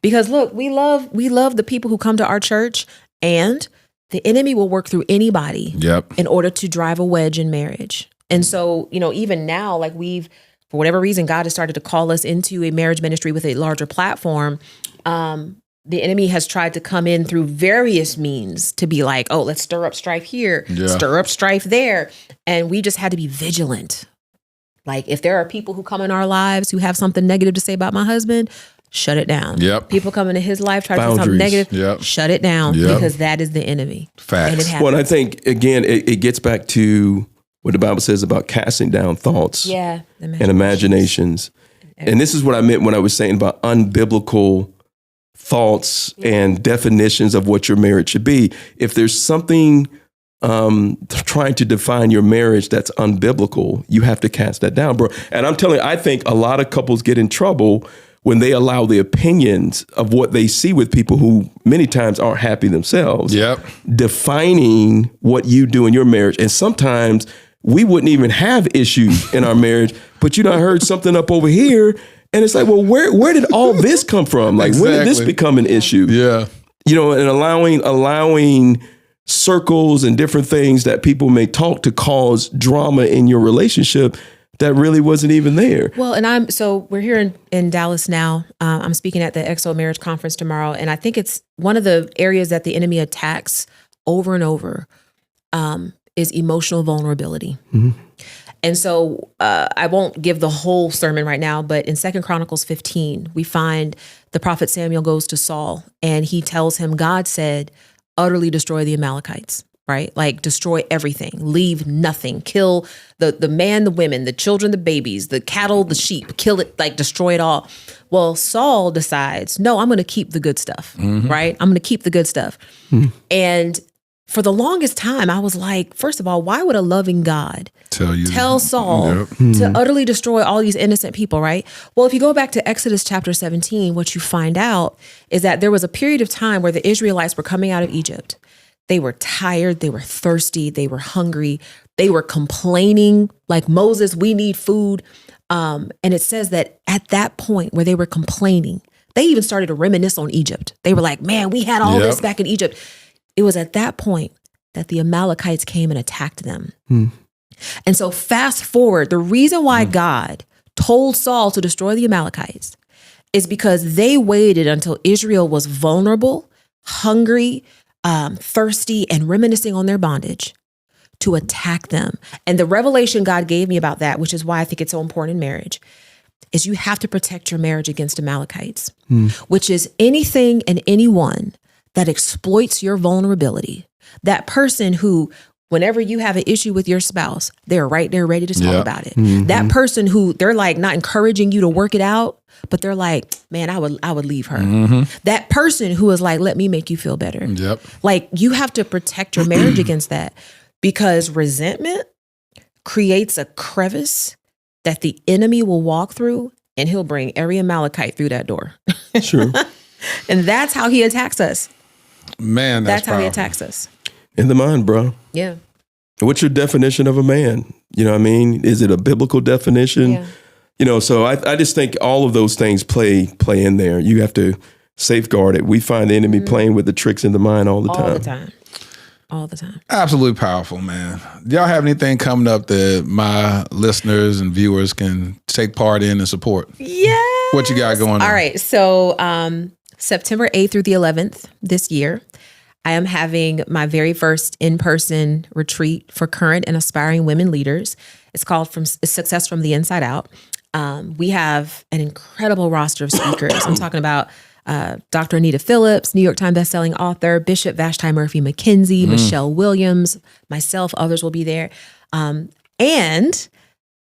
because look, we love the people who come to our church, and the enemy will work through anybody in order to drive a wedge in marriage. And so, even now, like for whatever reason, God has started to call us into a marriage ministry with a larger platform. The enemy has tried to come in through various means to be like, oh, let's stir up strife here, stir up strife there. And we just had to be vigilant. Like if there are people who come in our lives who have something negative to say about my husband, shut it down. Yep. People come into his life, try to say something Boundaries. negative, shut it down because that is the enemy. Facts. And it happens. Well, and I think, again, it gets back to what the Bible says about casting down thoughts and imaginations. And this is what I meant when I was saying about unbiblical thoughts and definitions of what your marriage should be. If there's something trying to define your marriage that's unbiblical, you have to cast that down, bro. And I'm telling you, I think a lot of couples get in trouble when they allow the opinions of what they see with people who many times aren't happy themselves, defining what you do in your marriage. And sometimes we wouldn't even have issues in our marriage, but I heard something up over here, and it's like, well, where did all this come from? Like, when did this become an issue? Yeah. And allowing circles and different things that people may talk to cause drama in your relationship that really wasn't even there. Well, and we're here in Dallas now. I'm speaking at the XO Marriage Conference tomorrow. And I think it's one of the areas that the enemy attacks over and over is emotional vulnerability. Mm-hmm. And so I won't give the whole sermon right now, but in 2 Chronicles 15, we find the prophet Samuel goes to Saul and he tells him, God said, utterly destroy the Amalekites. Right? Like destroy everything, leave nothing, kill the man, the women, the children, the babies, the cattle, the sheep, kill it, like destroy it all. Well, Saul decides, no, I'm going to keep the good stuff, right? I'm going to keep the good stuff. And for the longest time, I was like, first of all, why would a loving God tell Saul to utterly destroy all these innocent people, right? Well, if you go back to Exodus chapter 17, what you find out is that there was a period of time where the Israelites were coming out of Egypt. They were tired, they were thirsty, they were hungry, they were complaining like, Moses, we need food. And it says that at that point where they were complaining, they even started to reminisce on Egypt. They were like, man, we had all this back in Egypt. It was at that point that the Amalekites came and attacked them. And so fast forward, the reason why God told Saul to destroy the Amalekites is because they waited until Israel was vulnerable, hungry, thirsty, and reminiscing on their bondage to attack them. And the revelation God gave me about that, which is why I think it's so important in marriage, is you have to protect your marriage against Amalekites, which is anything and anyone that exploits your vulnerability. That person who, whenever you have an issue with your spouse, they're right there ready to talk about it. That person who they're like not encouraging you to work it out, but they're like, man, I would leave her. That person who is like, let me make you feel better. Yep. Like you have to protect your marriage against that, because resentment creates a crevice that the enemy will walk through, and he'll bring every Amalekite through that door. Sure. And that's how he attacks us. Man, That's how he powerful. attacks us. In the mind, bro. Yeah. What's your definition of a man? You know what I mean? Is it a biblical definition? Yeah. You know, so I just think all of those things play in there. You have to safeguard it. We find the enemy playing with the tricks in the mind all the time. All the time. All the time. Absolutely powerful, man. Do y'all have anything coming up that my listeners and viewers can take part in and support? Yeah. What you got going on? All right. So September 8th through the 11th this year, I am having my very first in-person retreat for current and aspiring women leaders. It's called Success from the Inside Out. We have an incredible roster of speakers. I'm talking about Dr. Anita Phillips, New York Times bestselling author, Bishop Vashti Murphy McKenzie, Michelle Williams, myself, others will be there. And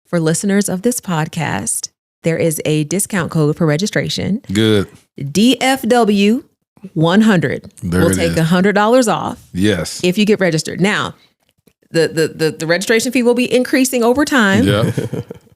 for listeners of this podcast, there is a discount code for registration. Good. DFW 100. There We'll it take is. $100 off Yes. if you get registered. Now, the registration fee will be increasing over time. Yeah.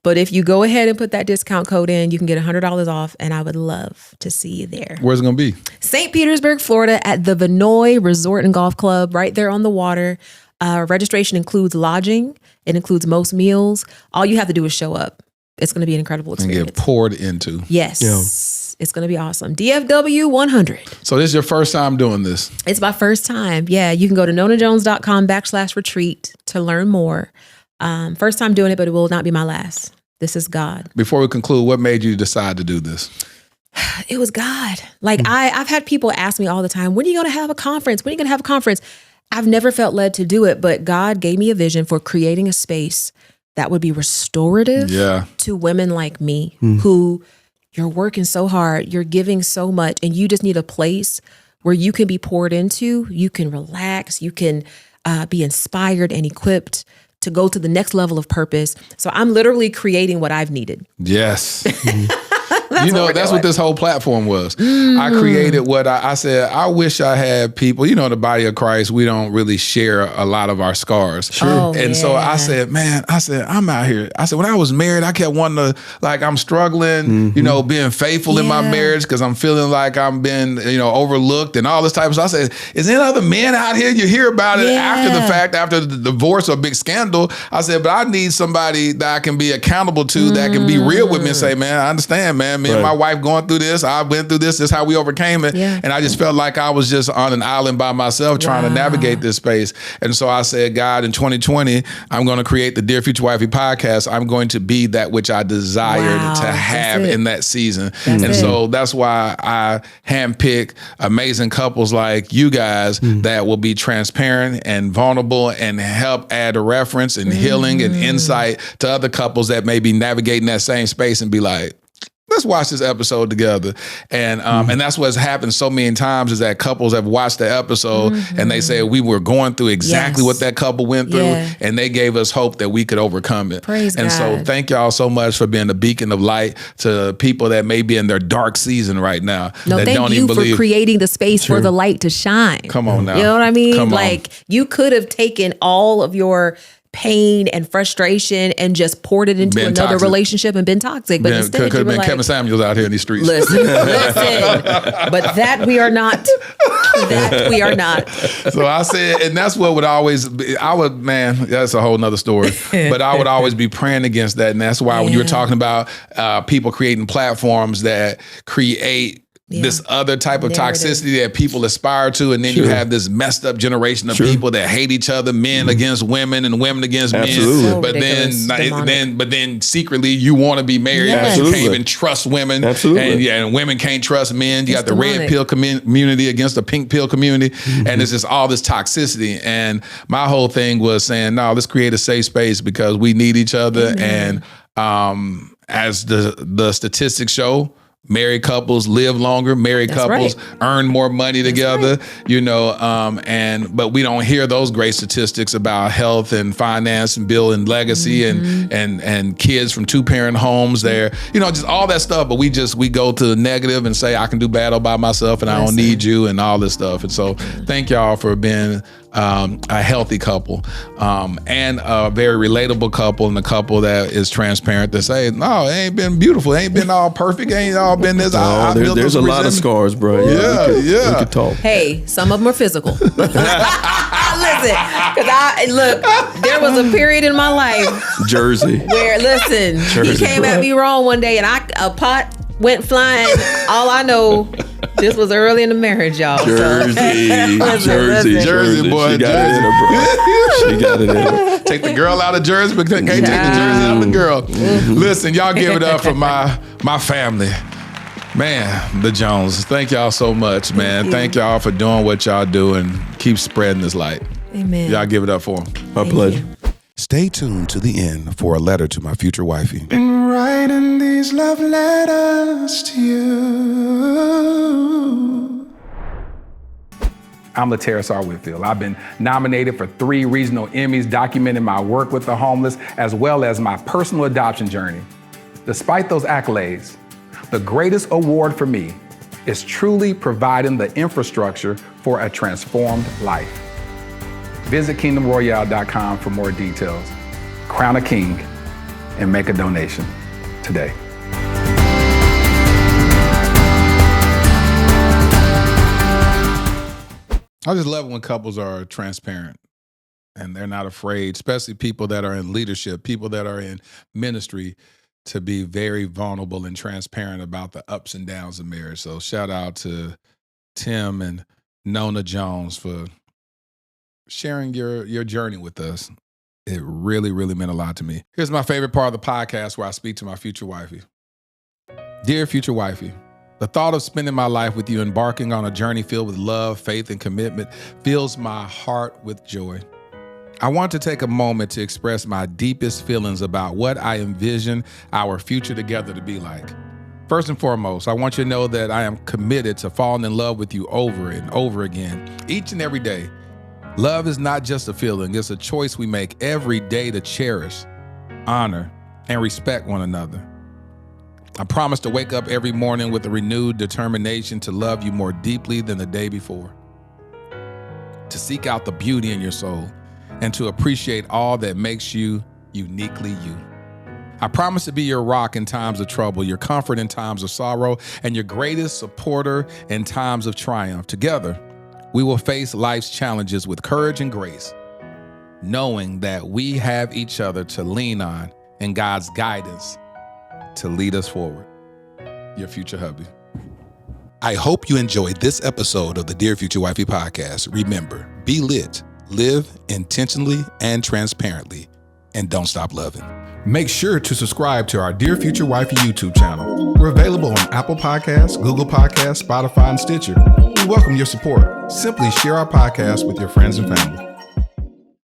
But if you go ahead and put that discount code in, you can get $100 off, and I would love to see you there. Where's it going to be? St. Petersburg, Florida, at the Vinoy Resort and Golf Club, right there on the water. Registration includes lodging. It includes most meals. All you have to do is show up. It's going to be an incredible And experience. get poured into. Yes. Yeah. It's going to be awesome. DFW 100. So this is your first time doing this. It's my first time. Yeah. You can go to nonajones.com/retreat to learn more. First time doing it, but it will not be my last. This is God. Before we conclude, what made you decide to do this? It was God. Like I've had people ask me all the time, when are you going to have a conference? When are you going to have a conference? I've never felt led to do it, but God gave me a vision for creating a space that would be restorative to women like me who you're working so hard, you're giving so much, and you just need a place where you can be poured into, you can relax, you can be inspired and equipped to go to the next level of purpose. So I'm literally creating what I've needed. Yes. That's what this whole platform was. I created what I said, I wish I had people, in the body of Christ, we don't really share a lot of our scars. Sure. Oh, and so I said, I'm out here. I said, when I was married, I kept wanting to, like, I'm struggling, being faithful in my marriage because I'm feeling like I'm being, overlooked and all this type of stuff. I said, is there other men out here? You hear about it after the fact, after the divorce or big scandal. I said, but I need somebody that I can be accountable to, that can be real with me and say, man, I understand, man. Me and my wife going through this. I went through this. This is how we overcame it. Yeah. And I just felt like I was just on an island by myself trying to navigate this space. And so I said, God, in 2020, I'm going to create the Dear Future Wifey podcast. I'm going to be that which I desired to have in that season. So that's why I handpick amazing couples like you guys that will be transparent and vulnerable and help add a reference and healing and insight to other couples that may be navigating that same space and be like, let's watch this episode together. And that's what's happened so many times is that couples have watched the episode and they say we were going through exactly what that couple went through and they gave us hope that we could overcome it. Praise and God. So thank y'all so much for being a beacon of light to people that may be in their dark season right now. No, that thank don't you even for believe. creating the space for the light to shine. Come on now. You know what I mean? Come on. Like you could have taken all of your pain and frustration and just poured it into another toxic. relationship and been toxic. But instead could you have were been like, Kevin Samuels out here in these streets. listen. But that we are not. That we are not. So I said, and that's what would always be, that's a whole nother story. But I would always be praying against that. And that's why when you were talking about people creating platforms that create this other type of toxicity that people aspire to, and then you have this messed up generation of people that hate each other, men against women and women against men. So But ridiculous, then secretly you want to be married, Yes. but you can't even trust women. Absolutely. And women can't trust men. You got the demonic. red pill community against the pink pill community, and it's just all this toxicity. And my whole thing was saying, no, let's create a safe space because we need each other. And as the statistics show, married couples live longer. Married couples earn more money together. But we don't hear those great statistics about health and finance and building legacy and kids from 2-parent homes. There, just all that stuff. But we go to the negative and say I can do bad all by myself and I don't need you and all this stuff. And so thank y'all for being a healthy couple and a very relatable couple, and a couple that is transparent to say, no, it ain't been beautiful, it ain't been all perfect, it ain't all been this. There's a lot of scars, bro. We could talk. Hey, some of them are physical. Listen, because there was a period in my life, Jersey, where he came at me wrong one day, and a pot went flying. All I know, this was early in the marriage, y'all. Jersey, boy. She got it in her. Take the girl out of Jersey, but can't take the Jersey out of the girl. Listen, y'all give it up for my family. Man, the Jones. Thank y'all so much, man. Thank y'all for doing what y'all do and keep spreading this light. Amen. Y'all give it up for them. My pleasure. Stay tuned to the end for a letter to my future wifey. Been writing these love letters to you. I'm Laterra Sar Whitfield. I've been nominated for 3 regional Emmys documenting my work with the homeless as well as my personal adoption journey. Despite those accolades, the greatest award for me is truly providing the infrastructure for a transformed life. Visit kingdomroyale.com for more details. Crown a king and make a donation today. I just love when couples are transparent and they're not afraid, especially people that are in leadership, people that are in ministry, to be very vulnerable and transparent about the ups and downs of marriage. So shout out to Tim and Nona Jones for sharing your journey with us. It really, really meant a lot to me. Here's my favorite part of the podcast where I speak to my future wifey. Dear future wifey, the thought of spending my life with you, embarking on a journey filled with love, faith, and commitment fills my heart with joy. I want to take a moment to express my deepest feelings about what I envision our future together to be like. First and foremost, I want you to know that I am committed to falling in love with you over and over again, each and every day. Love is not just a feeling, it's a choice we make every day to cherish, honor, and respect one another. I promise to wake up every morning with a renewed determination to love you more deeply than the day before, to seek out the beauty in your soul, and to appreciate all that makes you uniquely you. I promise to be your rock in times of trouble, your comfort in times of sorrow, and your greatest supporter in times of triumph. Together, we will face life's challenges with courage and grace, knowing that we have each other to lean on and God's guidance to lead us forward. Your future hubby. I hope you enjoyed this episode of the Dear Future Wifey podcast. Remember, be lit, live intentionally and transparently, and don't stop loving. Make sure to subscribe to our Dear Future Wifey YouTube channel. We're available on Apple Podcasts, Google Podcasts, Spotify, and Stitcher. We welcome your support. Simply share our podcast with your friends and family.